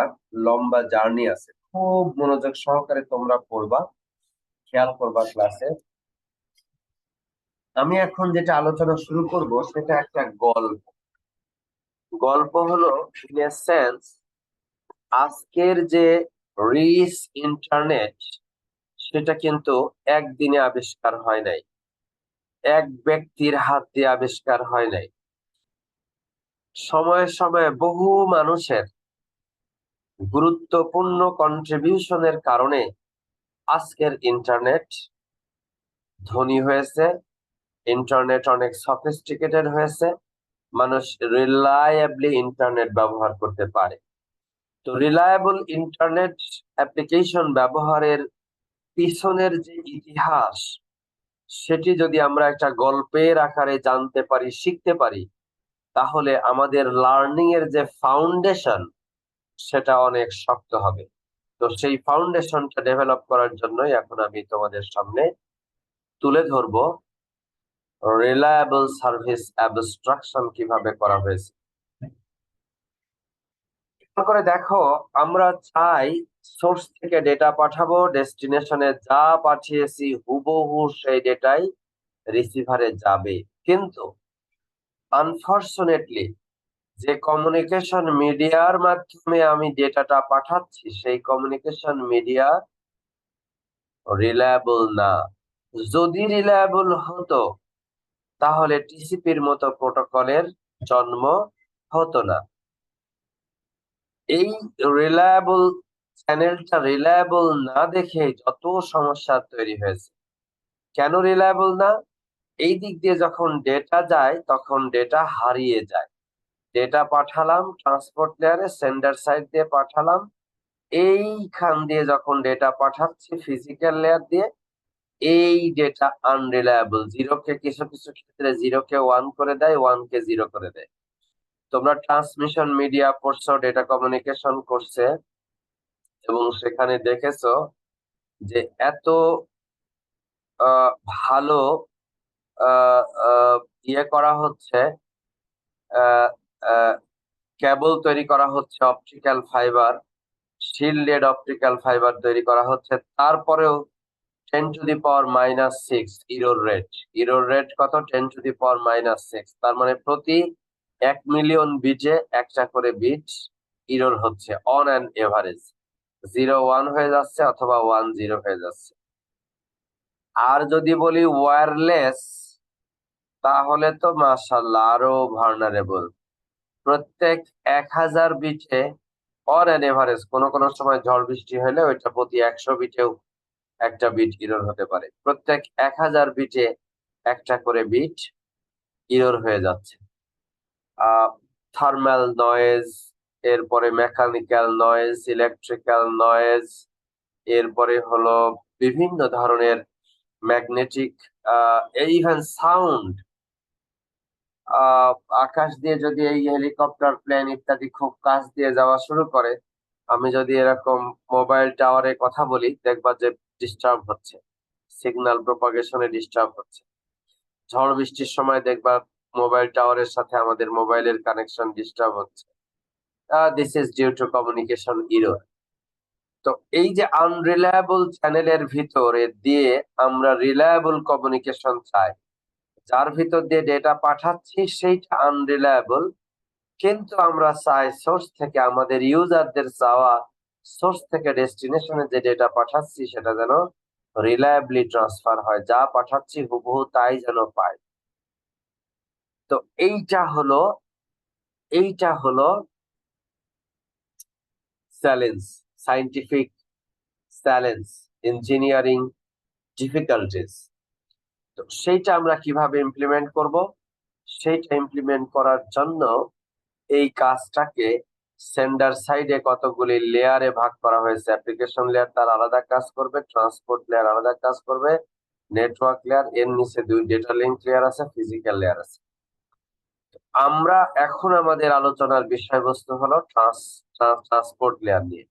লম্বা জার্নি আছে, খুব মনোযোগ সহকারে তোমরা পড়বা, খেয়াল করবা ক্লাসে। আমি এখন যেটা আলোচনা শুরু করব সেটা একটা গল্প হলো ইন এ সেন্স আজকের যে রিচ ইন্টারনেট সেটা কিন্তু একদিনে আবিষ্কার হয় নাই, এক ব্যক্তির হাত দিয়ে আবিষ্কার হয় নাই, সময়ে সময়ে বহু মানুষের গুরুত্বপূর্ণ কন্ট্রিবিউশনের কারণে আজকের ইন্টারনেট ধনী হয়েছে, ইন্টারনেট অনেক সফিস্টিকেটেড হয়েছে, মানুষ রিলায়েবলি ইন্টারনেট ব্যবহার করতে পারে। তো রিলায়েবল ইন্টারনেট অ্যাপ্লিকেশন ব্যবহারের পিছনের যে ইতিহাস, সেটি যদি আমরা একটা গল্পের আকারে জানতে পারি, শিখতে পারি, তাহলে আমাদের লার্নিং এর যে ফাউন্ডেশন সেটা অনেক শক্ত হবে। তো সেই ফাউন্ডেশনটা ডেভেলপ করার জন্যই এখন আমি তোমাদের সামনে তুলে ধরবো রিলায়েবল সার্ভিস অ্যাবস্ট্রাকশন কিভাবে করা হয়েছে। করে দেখো, আমরা চাই সোর্স থেকে ডেটা পাঠাবো, ডেস্টিনেশনে যা পাঠিয়েছি হুবহু সেই ডেটাই রিসিভারে যাবে, কিন্তু আনফরচুনেটলি যে কমিউনিকেশন মিডিয়ার মাধ্যমে আমি ডেটাটা পাঠাচ্ছি সেই কমিউনিকেশন মিডিয়া রিলায়েবল না। যদি রিলায়েবল হতো তাহলে টিসিপির মতো প্রোটোকলের জন্ম হতো না। এই রিলায়েবল চ্যানেলটা রিলায়েবল না দেখে যত সমস্যা তৈরি হয়েছে। কেন রিলায়েবল না? এই দিক দিয়ে যখন ডেটা যায় তখন ডেটা হারিয়ে যায়। ডেটা পাঠালাম ট্রান্সপোর্ট লেয়ারে, সেন্ডার সাইড দিয়ে পাঠালাম, এইখান দিয়ে যখন ডেটা পাঠাচ্ছি ফিজিক্যাল লেয়ার দিয়ে, এই ডেটা আনরিলায়েবল, জিরোকে কিছু কিছু ক্ষেত্রে জিরোকে 1 করে দেয়, 1 কে 0 করে দেয়। তোমরা ট্রান্সমিশন মিডিয়া পড়ছো, ডেটা কমিউনিকেশন করছে, এবং সেখানে দেখেছো যে এত ভালো ইয়ে করা হচ্ছে, কেবল তৈরি করা হচ্ছে, optical fibre, shielded optical fibre তৈরি করা হচ্ছে, তারপরেও 10⁻⁻6 ইরোর রেট কত? 10⁻⁻6। তার মানে প্রতি 1 মিলিয়ন বিটে একটা করে বিট ইরোর হচ্ছে অন অ্যান এভারেজ। 0 1 হয়ে যাচ্ছে অথবা 1 0 হয়ে যাচ্ছে। আর যদি বলি ওয়্যারলেস, তাহলে তো মাশাআল্লাহ আরো ভার্নারেবল। প্রত্যেক 1000 বিটে অন অ্যান এভারেজ, কোনো কোনো সময় ঝড় বৃষ্টি হলে ওইটা প্রতি 100 বিটেও একটা বিট ইরর হতে পারে। প্রত্যেক 1000 বিটে একটা করে বিট ইরর হয়ে যাচ্ছে। থার্মাল নয়েজ, এরপরে মেকানিক্যাল নয়েজ, ইলেকট্রিক্যাল নয়েজ, এরপরে হলো বিভিন্ন ধরনের ম্যাগনেটিক, ইভেন সাউন্ড। আকাশ দিয়ে যদি এই হেলিকপ্টার, প্লেন ইত্যাদি খুব কাছ দিয়ে যাওয়া শুরু করে, আমি যদি এরকম মোবাইল টাওয়ারে কথা বলি, দেখবা যে ডিস্টার্ব হচ্ছে, সিগন্যাল প্রপাগেশনে ডিস্টার্ব হচ্ছে। ঝড় বৃষ্টির সময় দেখবা মোবাইল টাওয়ারের সাথে আমাদের মোবাইলের কানেকশন ডিস্টার্ব হচ্ছে। This is due to communication error. তো এই যে আনরিলায়েবল চ্যানেলের ভিতরে দিয়ে আমরা রিলায়েবল কমিউনিকেশন চাই, যার ভিতর দিয়ে ডেটা পাঠাচ্ছি সেইটা আনরিলায়েবল, কিন্তু আমরা চাই সোর্স থেকে, আমাদের ইউজারদের চাওয়া সোর্স থেকে ডেস্টিনেশনে যে ডেটা পাঠাচ্ছি সেটা যেন রিলায়েবলি ট্রান্সফার হয়, যা পাঠাচ্ছি হুবহু তাই যেন পাই। তো এইটা হলো challenge, scientific challenge, engineering difficulties. তো সেইটা আমরা কিভাবে ইমপ্লিমেন্ট করব? সেইটা ইমপ্লিমেন্ট করার জন্য এই কাজটাকে সেন্ডার সাইডে কতগুলি লেয়ারে ভাগ করা হয়েছে। অ্যাপ্লিকেশন লেয়ার তার আলাদা কাজ করবে, ট্রান্সপোর্ট লেয়ার আলাদা কাজ করবে, নেটওয়ার্ক লেয়ার, এর নিচে 2 ডেটা লিংক লেয়ার আছে, ফিজিক্যাল লেয়ার আছে। আমরা এখন আমাদের আলোচনার বিষয়বস্তু হলো ট্রান্সপোর্ট লেয়ার নিয়ে।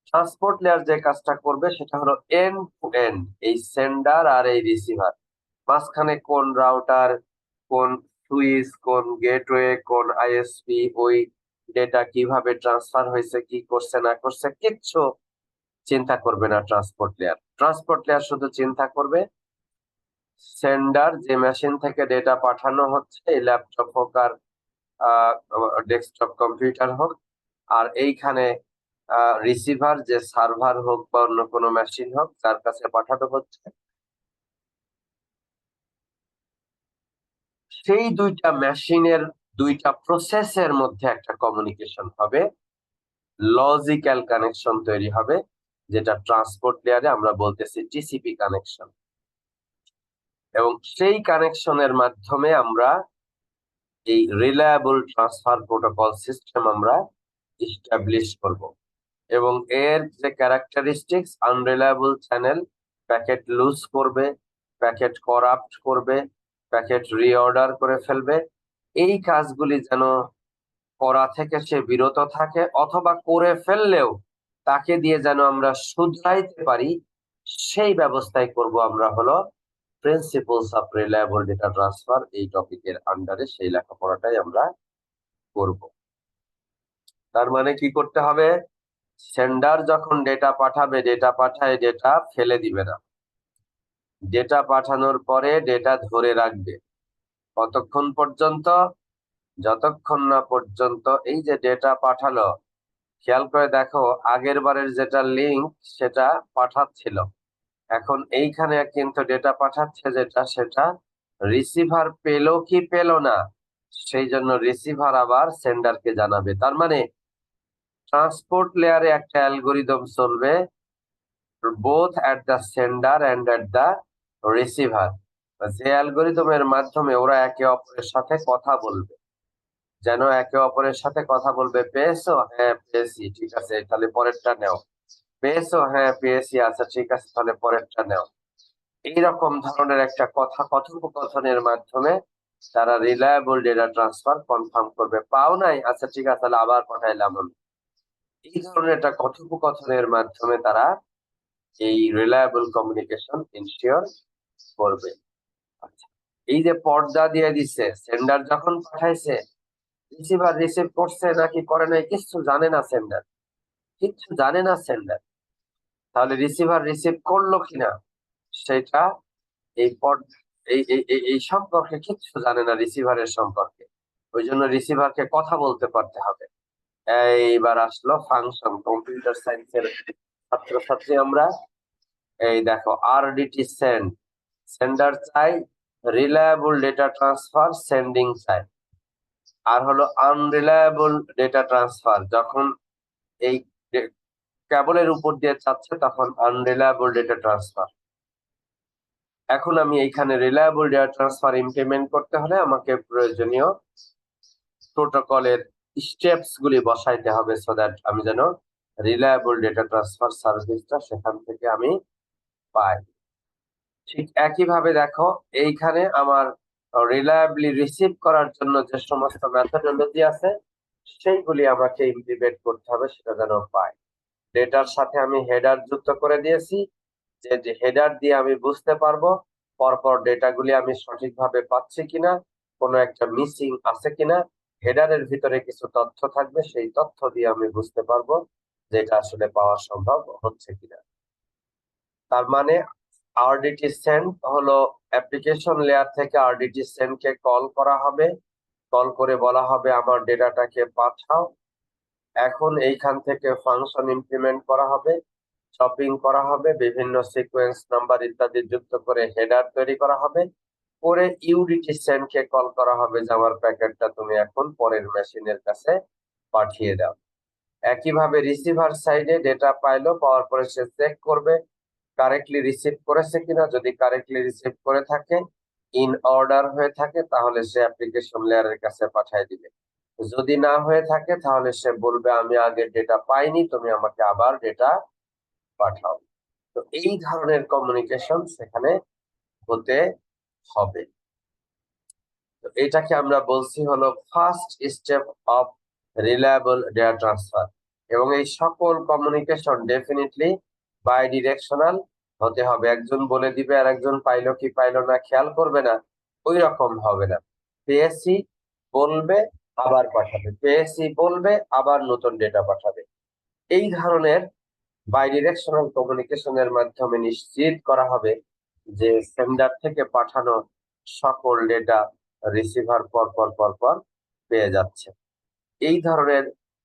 ট্রান্সপোর্ট লেয়ার যে কাজটা করবে সেটা হলো এন্ড টু এন্ড, এই সেন্ডার আর এই রিসিভার, মাঝখানে কোন রাউটার, কোন সুইচ, কোন গেটওয়ে, কোন আইএসপি, ওই ডেটা কিভাবে ট্রান্সফার হয়েছে, কি করছে না করছে, কিচ্ছু চিন্তা করবে না ট্রান্সপোর্ট লেয়ার। ট্রান্সপোর্ট লেয়ার শুধু চিন্তা করবে সেন্ডার যে মেশিন থেকে ডেটা পাঠানো হচ্ছে, এই ল্যাপটপ হোক আর ডেস্কটপ কম্পিউটার হোক, আর এইখানে রিসিভার যে সার্ভার হোক বা অন্য কোনো মেশিন হোক যার কাছে পাঠানো হচ্ছে, সেই দুইটা মেশিনের দুইটা প্রসেসের মধ্যে একটা কমিউনিকেশন হবে, লজিক্যাল কানেকশন তৈরি হবে, যেটা ট্রান্সপোর্ট লেয়ারে আমরা বলতেছি টিসিপি কানেকশন। এবং সেই কানেকশনের মাধ্যমে আমরা এই রিলায়েবল ট্রান্সফার প্রোটোকল সিস্টেম আমরা এস্টাবলিশ করব। এবং এর যে characteristics, unreliable channel packet lose করবে, প্যাকেট করাপ্ট করবে, প্যাকেট রিঅর্ডার করে ফেলবে, এই কাজগুলি যেন করা থেকে সে বিরত থাকে, অথবা করে ফেললেও তাকে দিয়ে যেন আমরা শুধরাইতে পারি, সেই ব্যবস্থাই করব আমরা হলো principles of reliable data transfer, এই টপিকের আন্ডারে সেই লেখাপড়াটাই আমরা করব। তার মানে কি করতে হবে? সেন্ডার যখন ডেটা পাঠাবে, ডেটা পাঠায় ডেটা ফেলে দিবে না, ডেটা পাঠানোর পরে ডেটা ধরে রাখবে। কতক্ষণ পর্যন্ত? যতক্ষণ না পর্যন্ত এই যে ডেটা পাঠালো, খেয়াল করে দেখো আগের বারের যেটা লিংক সেটা পাঠাচ্ছিল, এখন এইখানে কিন্তু ডেটা পাঠাচ্ছে যেটা, সেটা রিসিভার পেলো কি পেলো না, সেই জন্য রিসিভার আবার সেন্ডারকে জানাবে। তার মানে ট্রান্সপোর্ট লেয়ারে একটা অ্যালগোরিদম চলবে both at the sender and at the receiver, যে অ্যালগোরিদমের মাধ্যমে ওরা একে অপরের সাথে কথা বলবে। যেন একে অপরের সাথে কথা বলবে, পেয়েছো? হ্যাঁ পেয়েছি, ঠিক আছে তাহলে পরেরটা নেও। পেয়েছো? হ্যাঁ পেয়েছি, আচ্ছা ঠিক আছে তাহলে পরেরটা নেও। এইরকম ধরনের একটা কথোপকথনের মাধ্যমে তারা রিলায়েবল ডেটা ট্রান্সফার কনফার্ম করবে। পাও নাই? আচ্ছা ঠিক আছে তাহলে আবার পাঠাইলাম আমি। এই ধরনের একটা কথোপকথনের মাধ্যমে তারা এই রিলায়েবল কমিউনিকেশন ইনশিওর করবে। আচ্ছা, এই যে পর্দা দিয়ে দিচ্ছে, সেন্ডার যখন পাঠাইছে, রিসিভার রিসিভ করছে নাকি করে নাই কিছু জানে না সেন্ডার, কিচ্ছু জানে না সেন্ডার। তাহলে রিসিভার রিসিভ করলো কিনা সেটা এই এই সম্পর্কে কিচ্ছু জানে না, রিসিভারের সম্পর্কে। ওই জন্য রিসিভারকে কথা বলতে পারতে হবে। এইবার আসলো ফাংশন, কম্পিউটার সায়েন্সের ছাত্রছাত্রী আমরা। এই দেখো, আরডিটি সেন্ড, সেন্ডার চাই, রিলায়েবল ডেটা ট্রান্সফার সেন্ডিং চাই। আর হলো আনরিলায়েবল ডেটা ট্রান্সফার, যখন এই কেবলের উপর দিয়ে চাচ্ছে তখন আনরিলায়েবল ডেটা ট্রান্সফার। এখন আমি এইখানে রিলায়েবল ডেটা ট্রান্সফার ইমপ্লিমেন্ট করতে হলে আমাকে প্রয়োজনীয় প্রোটোকলের স্টেপস গুলি বসাইতে হবে, সো দ্যাট আমি যেন রিলায়েবল ডেটা ট্রান্সফার সার্ভিসটা সেখান থেকে আমি পাই। ঠিক একইভাবে দেখো, এইখানে আমার রিলায়েবলি রিসিভ করার জন্য যে সমস্ত মেথডোলজি আছে সেইগুলি আমাকে ইমপ্লিমেন্ট করতে হবে, সেটা যেন পাই। ডেটার সাথে আমি হেডার যুক্ত করে দিয়েছি, যে হেডার দিয়ে আমি বুঝতে পারবো পরপর ডেটাগুলি আমি সঠিকভাবে পাচ্ছি কিনা, কোনো একটা মিসিং আছে কিনা। হেডারের ভিতরে কিছু তথ্য থাকবে, সেই তথ্য দিয়ে আমি বুঝতে পারবো যে এটা আসলে পাওয়া সম্ভব হচ্ছে কিনা। তার মানে আরডিটি সেন্ড হলো অ্যাপ্লিকেশন লেয়ার থেকে আরডিটি সেন্ড কে কল করা হবে, কল করে বলা হবে আমার ডেটাটাকে পাঠাও। এখন এইখান থেকে ফাংশন ইমপ্লিমেন্ট করা হবে, শপিং করা হবে, বিভিন্ন সিকোয়েন্স নাম্বার ইত্যাদি যুক্ত করে হেডার তৈরি করা হবে, পরে ইউডিটি সেন্ড কে কল করা হবে যে আমার প্যাকেটটা তুমি এখন পরের মেশিনের কাছে পাঠিয়ে দাও। একইভাবে রিসিভার সাইডে ডেটা পাইলো, পাওয়ার পরে সে চেক করবে কারেক্টলি রিসিভ করেছে কিনা। যদি কারেক্টলি রিসিভ করে থাকে, ইন অর্ডার হয়ে থাকে, তাহলে সে অ্যাপ্লিকেশন লেয়ারের কাছে পাঠিয়ে দিবে। যদি না হয়ে থাকে তাহলে সে বলবে আমি আগে ডেটা পাইনি, তুমি আমাকে আবার ডেটা পাঠাও। তো এই ধরনের কমিউনিকেশন সেখানে হতে হবে। তো এটাকে আমরা বলছি হলো first step of reliable data transfer. এবং এই সকল কমিউনিকেশন ডেফিনেটলি বাই ডিরেকশনাল হতে হবে। একজন বলে দিবে আর একজন পাইলো কি পাইলো না খেয়াল করবে না, ওই রকম হবে না। পেয়েছি বলবে আবার পাঠাবে, পেয়েছি বলবে আবার নতুন ডেটা পাঠাবে। এই ধরনের বাই ডিরেকশনাল কমিউনিকেশনের মাধ্যমে নিশ্চিত করা হবে যে সেন্ডার থেকে পাঠানো সকল ডেটা রিসিভার পর পেয়ে যাচ্ছে। এই ধরনের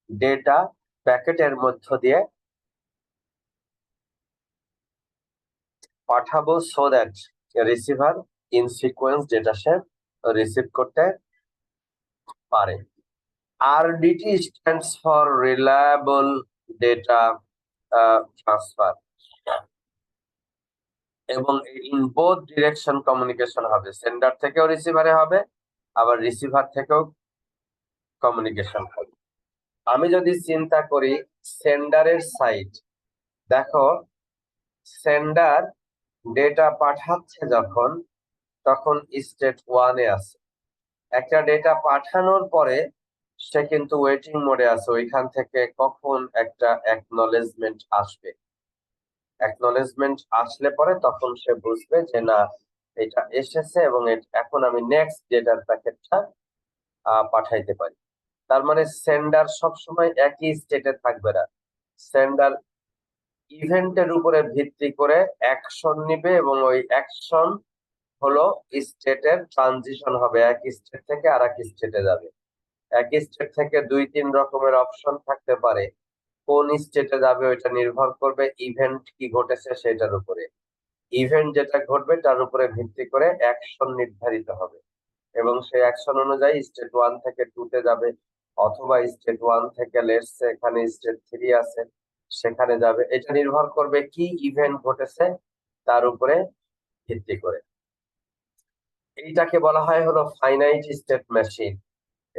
ডেটা প্যাকেটের মধ্য দিয়ে পাঠাবো, so that receiver in sequence data say receive করতে পারে। RDT stands for reliable data transfer, এবং ইন বোথ ডিরেকশন কমিউনিকেশন হবে, সেন্ডার থেকেও রিসিভারে হবে, আবার রিসিভার থেকেও কমিউনিকেশন হবে। আমি যদি চিন্তা করি সেন্ডারের সাইড, দেখো সেন্ডার ডেটা পাঠাচ্ছে যখন, তখন স্টেট 1 এ আছে। একটা ডেটা পাঠানোর পরে সে কিন্তু ওয়েটিং মোডে আছে, ওইখান থেকে কখন একটা অ্যাকনলেজমেন্ট আসবে। অ্যাকনলেজমেন্ট আসলে পরে তখন সে বুঝবে যে না এটা এসেছে এবং এখন আমি নেক্সট ডেটার প্যাকেটটা পাঠাইতে পারি। তার মানে সেন্ডার সবসময় একই স্টেটে থাকবে না, সেন্ডার ইভেন্টের উপরে ভিত্তি করে অ্যাকশন নিবে এবং ওই অ্যাকশন হলো স্টেটের ট্রানজিশন হবে, এক স্টেট থেকে আর এক স্টেটে যাবে। এক স্টেট থেকে 2-3 রকমের অপশন থাকতে পারে, কোন স্টেটে যাবে ওইটা নির্ভর করবে ইভেন্ট কি ঘটেছে সেটার উপরে। ইভেন্ট যেটা ঘটবে তার উপরে ভিত্তি করে অ্যাকশন নির্ধারিত হবে এবং সেই অ্যাকশন অনুযায়ী স্টেট 1 থেকে 2 তে যাবে, অথবা স্টেট 1 থেকে লেটস সে এখানে স্টেট 3 আছে সেখানে যাবে। এটা নির্ভর করবে কি ইভেন্ট ঘটেছে তার উপরে ভিত্তি করে। এইটাকে বলা হয় হলো ফাইনাইট স্টেট মেশিন।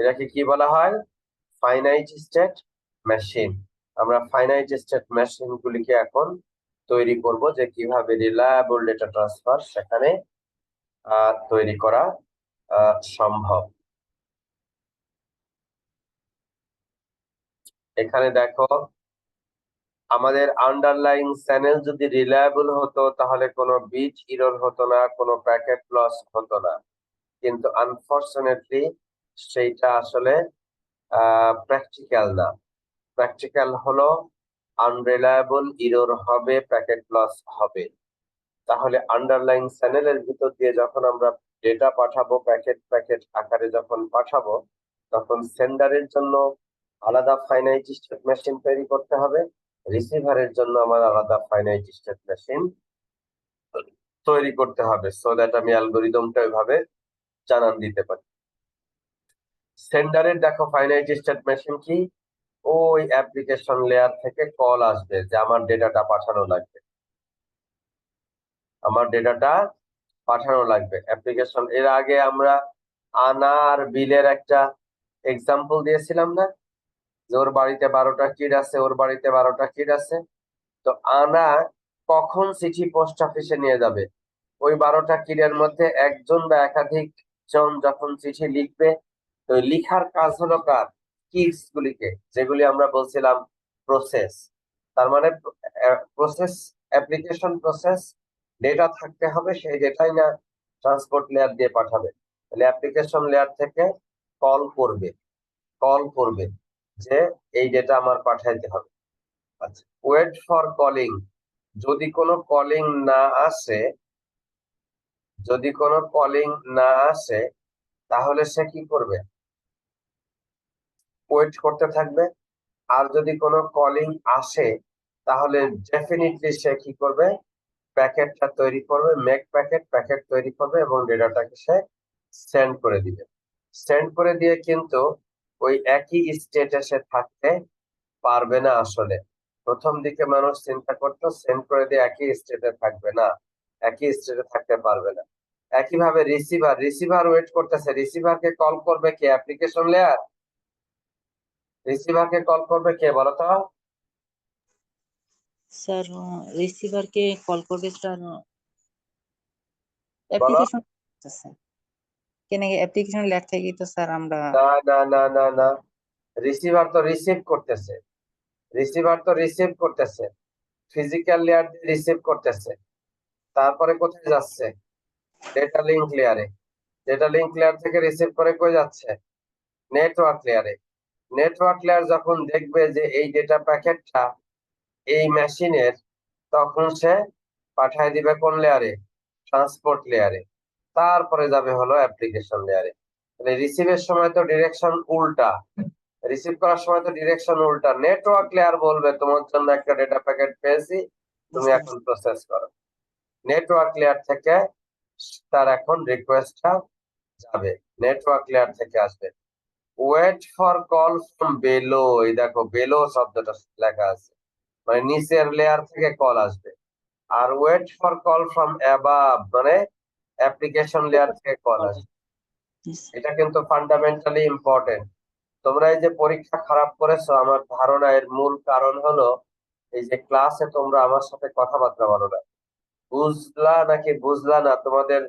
এটাকে কি বলা হয়? Finite state machine. আমরা ফাইনাইট স্টেট মেশিন গুলিকে এখন তৈরি করব, যে কিভাবে রিলায়েবল ডেটা ট্রান্সফার সেখানে তৈরি করা সম্ভব। এখানে দেখো, আমাদের আন্ডারলাইং চ্যানেল যদি রিলায়েবল হতো তাহলে কোনো বিট এরর হতো না, কোনো প্যাকেট লস হতো না। কিন্তু আনফরচুনেটলি সেইটা আসলে প্র্যাকটিক্যাল না। প্র্যাকটিক্যাল হলো আনরিলায়েবল, এরর হবে, প্যাকেট লস হবে। তাহলে আন্ডারলাইং চ্যানেলের ভিতর দিয়ে যখন আমরা ডেটা পাঠাবো, প্যাকেট প্যাকেট আকারে যখন পাঠাবো, তখন সেন্ডারের জন্য আলাদা ফাইনাইট স্টেট মেশিন তৈরি করতে হবে, রিসিভারের জন্য আমার আলাদা ফাইনাইট স্টেট মেশিন তৈরি করতে হবে, সো দ্যাট আমি অ্যালগোরিদমটা ওইভাবে জানান দিতে পারি। সেন্ডারের দেখো ফাইনাইট স্টেট মেশিন কি, ওই অ্যাপ্লিকেশন লেয়ার থেকে কল আসবে যে আমার ডেটাটা পাঠানো লাগবে, আমার ডেটাটা পাঠানো লাগবে অ্যাপ্লিকেশন। এর আগে আমরা আনা আর বিলের একটা এক্সাম্পল দিয়েছিলাম না, যে ওর বাড়িতে 12টা কিড আছে, ওর বাড়িতে 12টা কিড আছে। তো আনা কখন চিঠি পোস্ট অফিসে নিয়ে যাবে? ওই 12টা কিডের মধ্যে একজন বা একাধিক জন যখন চিঠি লিখবে, তো লিখার কাজ হলো কার? কিডস গুলিকে, যেগুলি আমরা বলছিলাম প্রসেস। তার মানে প্রসেস, অ্যাপ্লিকেশন প্রসেস ডেটা থাকতে হবে, সেই ডেটাই না ট্রান্সপোর্ট লেয়ার দিয়ে পাঠাবে। তাহলে অ্যাপ্লিকেশন লেয়ার থেকে কল করবে যে এই ডেটা আমার পাঠাইতে হবে। আচ্ছা, ওয়েট ফর কলিং। যদি কোনো কলিং না আসে, যদি কোনো কলিং না আসে, তাহলে সে কি করবে? ওয়েট করতে থাকবে। আর যদি কোনো কলিং আসে, তাহলে ডেফিনেটলি সে কি করবে? প্যাকেটটা তৈরি করবে, মেক প্যাকেট, প্যাকেট তৈরি করবে এবং ডেটাটাকে সে সেন্ড করে দিবে। সেন্ড করে দিয়ে কিন্তু ওই একই স্টেটে সে থাকতে পারবে না। আসলে প্রথম দিকে মানুষ চিন্তা করতো সেন্ড করে দিয়ে একই স্টেটে থাকবে না, একই স্টেটে থাকতে পারবে না। একইভাবে রিসিভার ওয়েট করতেছে, রিসিভারকে কল করবে কে? Application layer. রিসিভারকে কল করবে কে বলো তো? স্যার রিসিভারকে কল করবে স্যার বলো। অ্যাপ্লিকেশন, কেন অ্যাপ্লিকেশন লেয়ার থেকে তো স্যার আমরা না না না না না, রিসিভার তো রিসিভ করতেছে, রিসিভার তো রিসিভ করতেছে, ফিজিক্যাল লেয়ার দিয়ে রিসিভ করতেছে। তারপরে কোথায় যাচ্ছে? ডেটা লিংক লেয়ারে। ডেটা লিংক লেয়ার থেকে রিসিভ করে কই যাচ্ছে? নেটওয়ার্ক লেয়ারে। নেটওয়ার্ক লেয়ার যখন দেখবে যে এই ডেটা প্যাকেটটা এই মেশিনের, তখন সে পাঠায় দিবে কোন লেয়ারে? ট্রান্সপোর্ট লেয়ারে। তারপরে যাবে হলো অ্যাপ্লিকেশন লেয়ারে। তাহলে রিসিভের সময় তো ডিরেকশন উল্টা, রিসিভ করার সময় তো ডিরেকশন উল্টা। নেটওয়ার্ক লেয়ার বলবে তোমার জন্য একটা ডেটা প্যাকেট পেয়েছি, তুমি এখন প্রসেস করো। নেটওয়ার্ক লেয়ার থেকে তার এখন রিকোয়েস্টটা যাবে, নেটওয়ার্ক লেয়ার থেকে আসবে। Wait for call from below, এই দেখো বেলো শব্দটা লেখা আছে, মানে নিচের লেয়ার থেকে কল আসবে। আর wait for call from above, মানে অ্যাপ্লিকেশন লেয়ার থেকে কল আসবে। এটা কিন্তু ফান্ডামেন্টালি ইম্পর্টেন্ট। তোমরা এই যে পরীক্ষা খারাপ করেছো, আমার ধারণা এর মূল কারণ হলো এই যে ক্লাসে তোমরা আমার সাথে কথাবার্তা বলো না। বুঝলা নাকি বুঝলা না, তোমাদের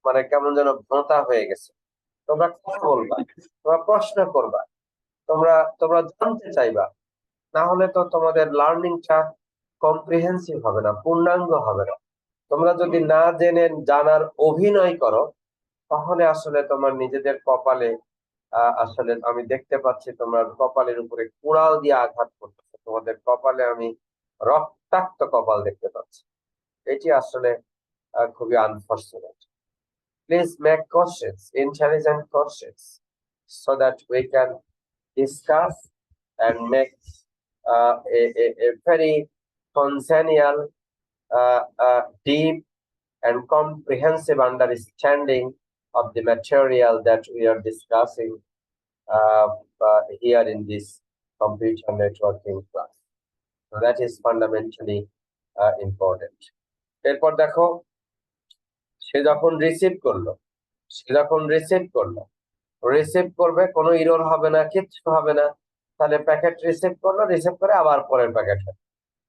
মানে কেমন যেন ভোঁতা হয়ে গেছে। তোমরা কথা বলবা, তোমরা প্রশ্ন করবা, তোমরা তোমরা জানতে চাইবা, না হলে তো তোমাদের লার্নিংটা কম্প্রিহেন্সিভ হবে না, পূর্ণাঙ্গ হবে না। তোমরা যদি না জেনে জানার অভিনয় করো, তাহলে আসলে তোমার নিজেদের কপালে আসলে আমি দেখতে পাচ্ছি তোমার কপালের উপরে কুড়াল দিয়ে আঘাত করতেছে, তোমাদের কপালে আমি রক্তাক্ত কপাল দেখতে পাচ্ছি। এটি আসলে খুবই unfortunate. Please make questions, intelligent questions, so that we can discuss and make a very congenial, deep and comprehensive understanding of the material that we are discussing here in this computer networking class. So that is fundamentally important. এরপর দেখো, সে যখন receive করলো, receive করবে, কোনো error হবে না, কিচ্ছু হবে না। তাহলে প্যাকেট রিসিভ করলো, রিসিভ করে আবার পরের প্যাকেট।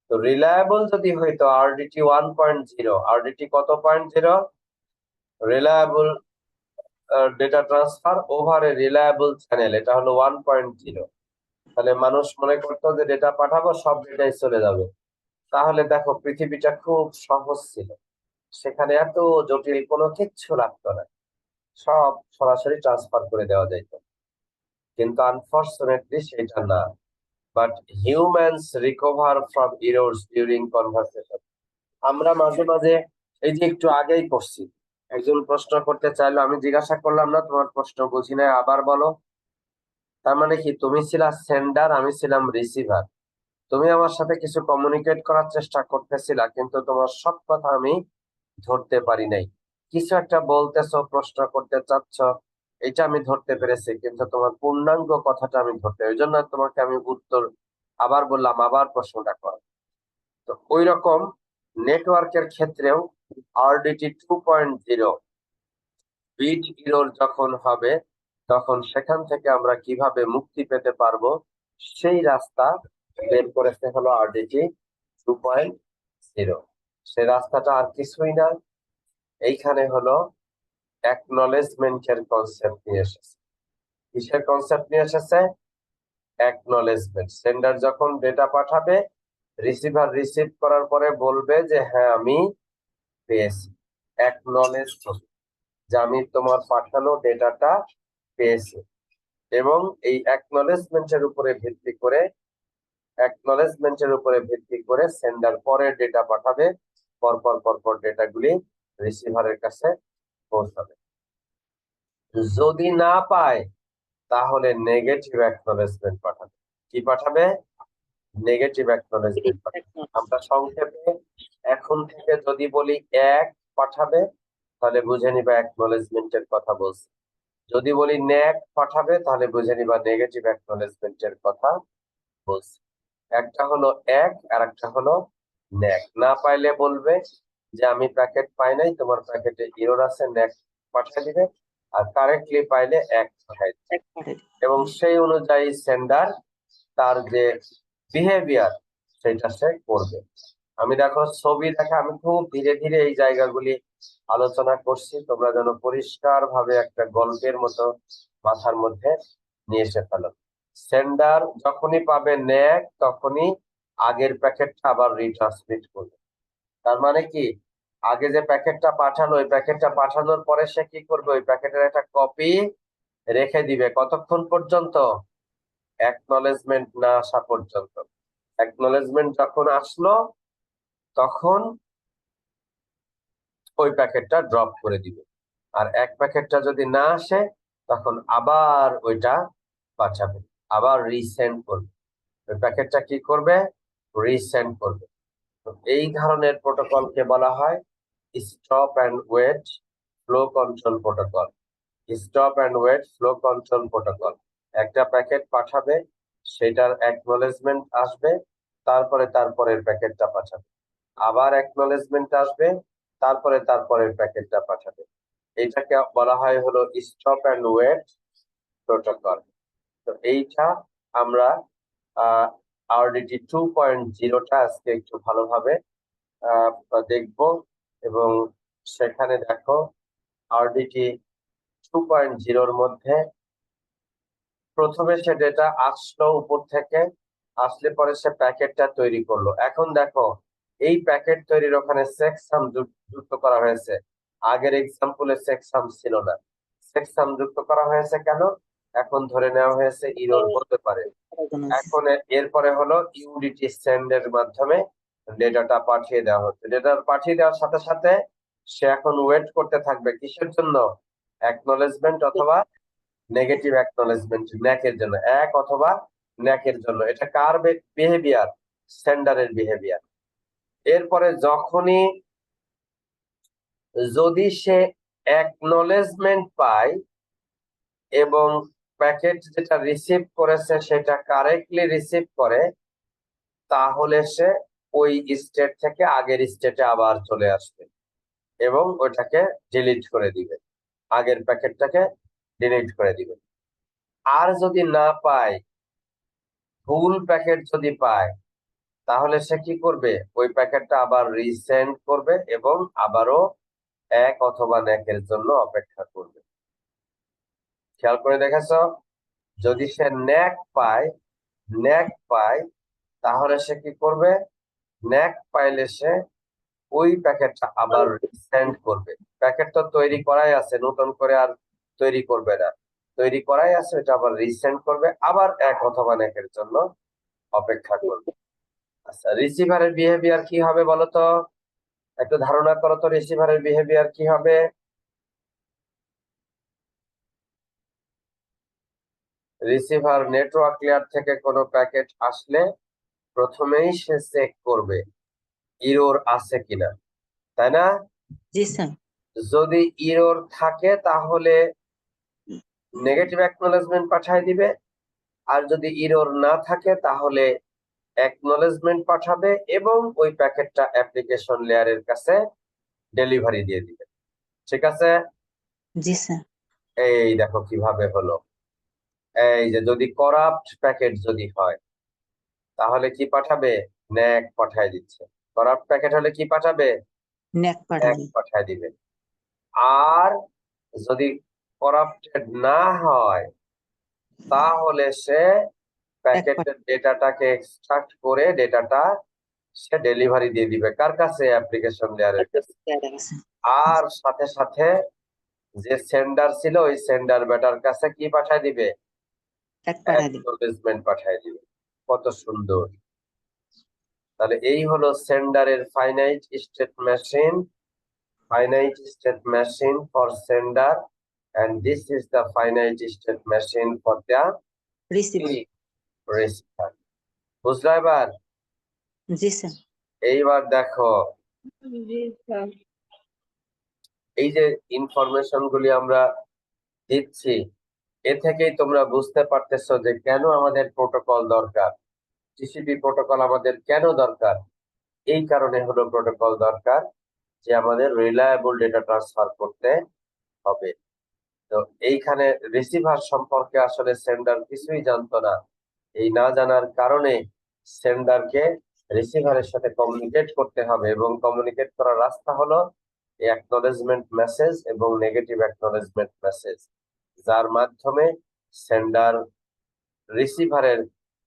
তো রিলায়েবল যদি হইতো আরডিটি 1.0, আরডিটি কত 0.0? Reliable data transfer over a reliable channel, এটা হলো 1.0। তাহলে মানুষ মনে করতো যে ডেটা পাঠাবো সব ডেটাই চলে যাবে। তাহলে দেখো পৃথিবীটা খুব সহজ ছিল, সেখানে এত জটিল কোনো কিচ্ছু লাগতো না, সব সরাসরি ট্রান্সফার করে দেওয়া যেত। কিন্তু আনফরচুনেটলি সেটা না। But humans recover from errors during conversation. আমরা মাঝে মাঝে, এই যে একটু আগেই করছি, একজন প্রশ্ন করতে চাইলো, আমি জিজ্ঞাসা করলাম না তোমার প্রশ্ন বুঝি না, আবার বলো। তার মানে কি, তুমি ছিলা সেন্ডার, আমি ছিলাম রিসিভার। তুমি আমার সাথে কিছু কমিউনিকেট করার চেষ্টা করতেছিলা, কিন্তু তোমার সব কথা আমি ধরতে পারি নাই। কিছু একটা বলতেছো, প্রশ্ন করতে চাচ্ছ, এটা আমি ধরতে পেরেছি, কিন্তু তোমার পূর্ণাঙ্গ কথাটা আমি ধরতে, ওই জন্য তোমাকে আমি উত্তর আবার বললাম, আবার প্রশ্নটা করো। তো ওই রকম নেটওয়ার্কের ক্ষেত্রেও আরডিটি 2.0 বিট ইরর যখন হবে, তখন সেখান থেকে আমরা কিভাবে মুক্তি পেতে পারবো, সেই রাস্তা বের করেছে হলো আরডিটি 2.0। সেই রাস্তাটা আর কিছুই না, এইখানে হলো অ্যাকনলেজমেন্টের কনসেপ্ট নিয়ে এসেছে। কিসের কনসেপ্ট নিয়ে এসেছে? অ্যাকনলেজমেন্ট। সেন্ডার যখন ডেটা পাঠাবে, রিসিভার রিসিভ করার পরে বলবে যে হ্যাঁ আমি পেয়েছি, অ্যাকনলেজ যে আমি তোমার পাঠানো ডেটাটা পেয়েছি। এবং এই অ্যাকনলেজমেন্টের উপরে ভিত্তি করে সেন্ডার পরে ডেটা পাঠাবে, পরপর ডেটাগুলি রিসিভারের কাছে পৌঁছাবে। যদি না পায় তাহলে নেগেটিভ অ্যাকনলেজমেন্ট পাঠাবে। কি পাঠাবে? নেগেটিভ অ্যাকনলেজমেন্ট পাঠাবে। আমরা সংক্ষেপে এখন থেকে যদি বলি 1 পাঠাবে, তাহলে বুঝে নিবা অ্যাকনলেজমেন্টের কথা বলছি। যদি বলি নেক পাঠাবে, তাহলে বুঝে নিবা নেগেটিভ অ্যাকনলেজমেন্টের কথা বলছি। একটা হলো 1 আর একটা হলো নেক। না পাইলে বলবে যে আমি প্যাকেট পাই নাই, তোমার প্যাকেটে এরর আছে, নেক পাঠিয়ে দিবে। আর কারেক্টলি পাইলে 1 পাঠিয়ে দিবে। এবং সেই অনুযায়ী সেন্ডার তার যে বিহেভিয়ার সেটা সে করবে। আমি দেখো ছবি দেখা, আমি খুব ধীরে ধীরে এই জায়গাগুলি আলোচনা করছি, তোমরা যেন পরিষ্কার ভাবে একটা গল্পের মতো মাথার মধ্যে নিয়ে এসে ফেলো। সেন্ডার যখনই পাবে নেক, তখনই আগের প্যাকেটটা আবার রিট্রান্সমিট করবে। তার মানে কি, আগে যে প্যাকেটটা পাঠালো, ওই প্যাকেটটা পাঠানোর পরে সে কি করবে, ওই প্যাকেটের একটা কপি রেখে দিবে। কতক্ষণ পর্যন্ত? অ্যাকনলেজমেন্ট না আসা পর্যন্ত। অ্যাকনলেজমেন্ট যখন আসলো, তখন ওই প্যাকেটটা ড্রপ করে দিবে। আর এক প্যাকেটটা যদি না আসে, তখন আবার ওইটা পাঠাবে, আবার রিসেন্ড করবে। ওই প্যাকেটটা কি করবে? রিসেন্ড করবে। তো এই ধরনের প্রোটোকলকে বলা হয় stop and wait flow control protocol. Stop and wait flow control protocol. একটা প্যাকেট পাঠাবে, সেটার অ্যাকনলেজমেন্ট আসবে, তারপরের প্যাকেটটা পাঠাবে, আবার অ্যাকনলেজমেন্ট আসবে, তারপরের প্যাকেটটা পাঠাবে। এটাকে বলা হয় হলো স্টপ অ্যান্ড ওয়েট প্রোটোকল। তো এইটা আমরা আরডিটি 2.0টা আজকে একটু ভালোভাবে দেখব। এবং সেখানে দেখো আরডিটি 2.0-র মধ্যে প্রথমে সে ডেটা আসলো উপর থেকে, আসলে পরে সে প্যাকেটটা তৈরি করলো। এখন দেখো এই প্যাকেট তৈরির ওখানে চেকসাম যুক্ত করা হয়েছে। আগের এক্সাম্পলে চেকসাম ছিল না। চেকসাম যুক্ত করা হয়েছে কেন? এখন ধরে নেওয়া হয়েছে ইরর হতে পারে। এখন এরপরে হলো ইউডিটি সেন্ড এর মাধ্যমে ডেটাটা পাঠিয়ে দেওয়া হচ্ছে। ডেটা পাঠিয়ে দেওয়ার সাথে সাথে সে এখন ওয়েট করতে থাকবে কিসের জন্য? অ্যাকনলেজমেন্ট অথবা নেগেটিভ অ্যাকনলেজমেন্ট, ন্যাকের জন্য, এক অথবা ন্যাকের জন্য। এটা কার বিহেভিয়ার? সেন্ডারের বিহেভিয়ার। এরপরে যদি সে অ্যাকনলেজমেন্ট পায় এবং প্যাকেট যেটা রিসিভ করেছে সেটা কারেক্টলি রিসিভ করে, তাহলে সে ওই স্টেট থেকে আগের স্টেটে আবার চলে আসবে এবং ওটাকে ডিলিট করে দিবে, আগের প্যাকেটটাকে ডিলিট করে দিবে। আর যদি না পায়, ভুল প্যাকেট যদি পায়, তাহলে সে কি করবে, ওই প্যাকেটটা আবার রিসেন্ড করবে এবং আবারও 1 অথবা ন্যাকের জন্য অপেক্ষা করবে। খেয়াল করে দেখেছো, যদি সে ন্যাক পায় তাহলে সে কি করবে, ন্যাক পাইলে সে ওই প্যাকেটটা আবার রিসেন্ড করবে। প্যাকেট তো তৈরি করাই আছে, নতুন করে আর তৈরি করবে না, তৈরি করাই আছে, এটা আবার রিসেন্ড করবে, আবার 1 অথবা ন্যাকের জন্য অপেক্ষা করবে। আচ্ছা, রিসিভারের বিহেভিয়ার কি হবে বলো তো, একটু ধারণা করো তো রিসিভারের বিহেভিয়ার কি হবে। রিসিভার নেটওয়ার্ক লেয়ার থেকে কোনো প্যাকেট আসলে প্রথমেই সে চেক করবে ইরর আছে কিনা, তাই না? জি স্যার। যদি ইরর থাকে তাহলে নেগেটিভ অ্যাকনলেজমেন্ট পাঠিয়ে দিবে, আর যদি ইরর না থাকে তাহলে অ্যাকনলেজমেন্ট পাঠাবে এবং ওই প্যাকেটটা অ্যাপ্লিকেশন লেয়ারের কাছে ডেলিভারি দিয়ে দিবে। ঠিক আছে, জি স্যার। এই দেখো কিভাবে হলো। এই যে যদি করাপ্ট প্যাকেট যদি হয় তাহলে কি পাঠাবে, ন্যাক পাঠায় দিচ্ছে। করাপ্ট প্যাকেট হলে কি পাঠাবে, ন্যাক ন্যাক পাঠাবে। পাঠায় দিবে। আর যদি করাপ্টেড না হয় তাহলে সে প্যাকেটের ডেটাটাকে এক্সট্রাক্ট করে ডেটাটা সে ডেলিভারি দিয়ে দিবে কার কাছে, অ্যাপ্লিকেশন লেয়ারের কাছে। আর সাথে সাথে যে সেন্ডার ছিল ওই সেন্ডার বেটার কাছে কি পাঠায় দিবে, অ্যাকনলেজমেন্ট পাঠায় দিবে। কত সুন্দর। তাহলে এই হলো সেন্ডারের finite state machine for sender, and this is the finite state machine for the receiver. বুঝলো এবার? জি স্যার। এইবার দেখো, এই যে ইনফরমেশন গুলি আমরা দিচ্ছি, এ থেকেই তোমরা বুঝতে পারতেছো যে কেন আমাদের প্রোটোকল দরকার, টিসিপি প্রোটোকল আমাদের কেন দরকার। এই কারণে হলো প্রোটোকল দরকার যে আমাদের রিলায়েবল ডেটা ট্রান্সফার করতে হবে। তো এইখানে রিসিভার সম্পর্কে আসলে সেন্ডার কিছুই জানতো না। এই না জানার কারণে সেন্ডারকে রিসিভারের সাথে কমিউনিকেট করতে হবে, এবং কমিউনিকেট করার রাস্তা হলো অ্যাকনলেজমেন্ট মেসেজ এবং নেগেটিভ অ্যাকনলেজমেন্ট মেসেজ, যার মাধ্যমে সেন্ডার রিসিভারের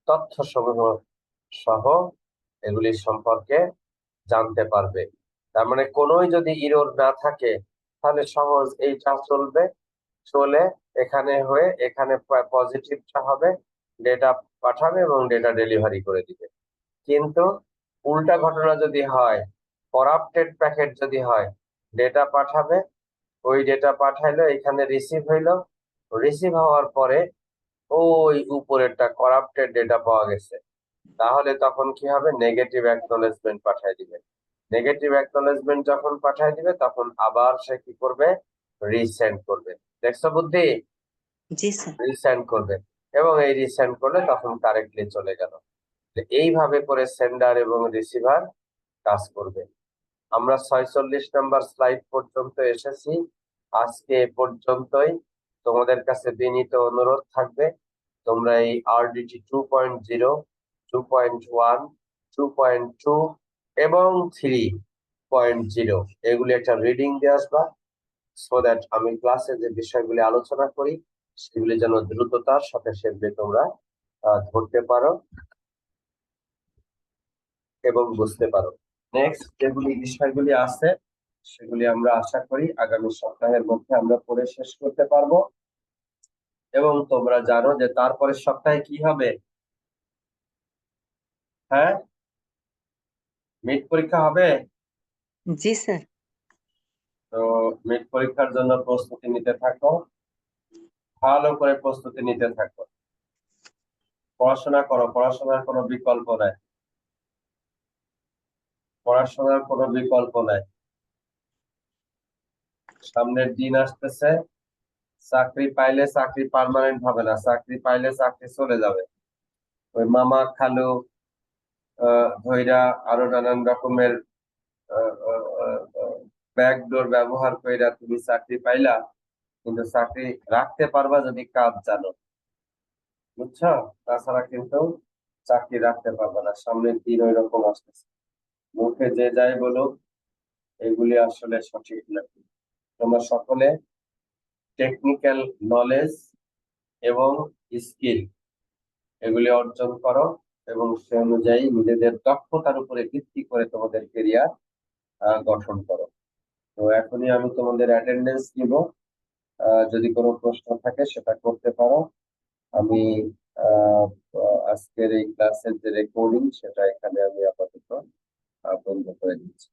তথ্য সমূহ সহ এগুলির সম্পর্কে জানতে পারবে। তার মানে কোনোই যদি ইরর না থাকে তাহলে সহজ এইটা চলে এখানে হয়ে এখানে পজিটিভটা হবে, ডেটা পাঠাবে এবং ডেটা ডেলিভারি করে দিবে। কিন্তু উল্টা ঘটনা যদি হয়, করাপ্টেড প্যাকেট যদি হয়, ডেটা পাঠাবে, ওই ডেটা পাঠাইলো, এখানে রিসিভ হইলো, রিসিভ হওয়ার পরে ওই উপরেরটা করাপ্টেড ডেটা পাওয়া গেছে, তাহলে তখন কি হবে, নেগেটিভ অ্যাকনলেজমেন্ট পাঠিয়ে দিবে। নেগেটিভ অ্যাকনলেজমেন্ট যখন পাঠিয়ে দিবে তখন আবার সে কি করবে, রিসেন্ড করবে। দেখছো বুদ্ধি? জি স্যার। রিসেন্ড করবে, এবং এই রিসেন্ড করলে তখন কারেক্টলি চলে গেল। এইভাবে করে সেন্ডার এবং রিসিভার কাজ করবে। আমরা 46 নম্বর স্লাইড পর্যন্ত এসেছি। আজকে এ পর্যন্তই। তোমাদের কাছে বিনীত অনুরোধ থাকবে, তোমরা এই RDT 2.0, 2.1, 2.2 এবং 3.0 এগুলি একটা রিডিং দিয়ে আসবা, সো দ্যাট আমি ক্লাসে যে বিষয়গুলি আলোচনা করি সেগুলি যেন দ্রুততার সাথে সেগুলি তোমরা ধরতে পারো এবং বুঝতে পারো। নেক্সট যেগুলি বিষয়গুলি আছে সেগুলি আমরা আশা করি আগামী সপ্তাহের মধ্যে আমরা পড়ে শেষ করতে পারবো। এবং তোমরা জানো যে তারপরের সপ্তাহে কি হবে, হ্যাঁ, মিড পরীক্ষা হবে। জি স্যার। তো মিড পরীক্ষার জন্য প্রস্তুতি নিতে থাকো, ভালো করে প্রস্তুতি নিতে থাকো, পড়াশোনা করো, পড়াশোনার কোনো বিকল্প নাই, পড়াশোনার কোনো বিকল্প নাই। সামনের দিন আসতেছে, চাকরি পাইলে চাকরি পার্মানেন্ট হবে না, চাকরি পাইলে চাকরি চলে যাবে। ওই মামা খালু ধইরা আরো নানান রকমের ব্যাকডোর ব্যবহার কইরা তুমি চাকরি পাইলা, কিন্তু চাকরি রাখতে পারবা যদি কাজ জানো, বুঝছো? তাছাড়া কিন্তু চাকরি রাখতে পারবে না। সামনের দিন ওই রকম আসতেছে, মুখে যে যাই বলুক এগুলি আসলে সঠিক না। তোমরা সকলে টেকনিক্যাল নলেজ এবং স্কিল এগুলি অর্জন করো এবং সে অনুযায়ী নিজেদের দক্ষতার উপরে ভিত্তি করে তোমাদের কেরিয়ার গঠন করো। তো এখনই আমি তোমাদের অ্যাটেন্ডেন্স নিব, যদি কোনো প্রশ্ন থাকে সেটা করতে পারো। আমি আহ, আজকের এই ক্লাসের যে রেকর্ডিং সেটা এখানে আমি আপাতত বন্ধ করে দিচ্ছি।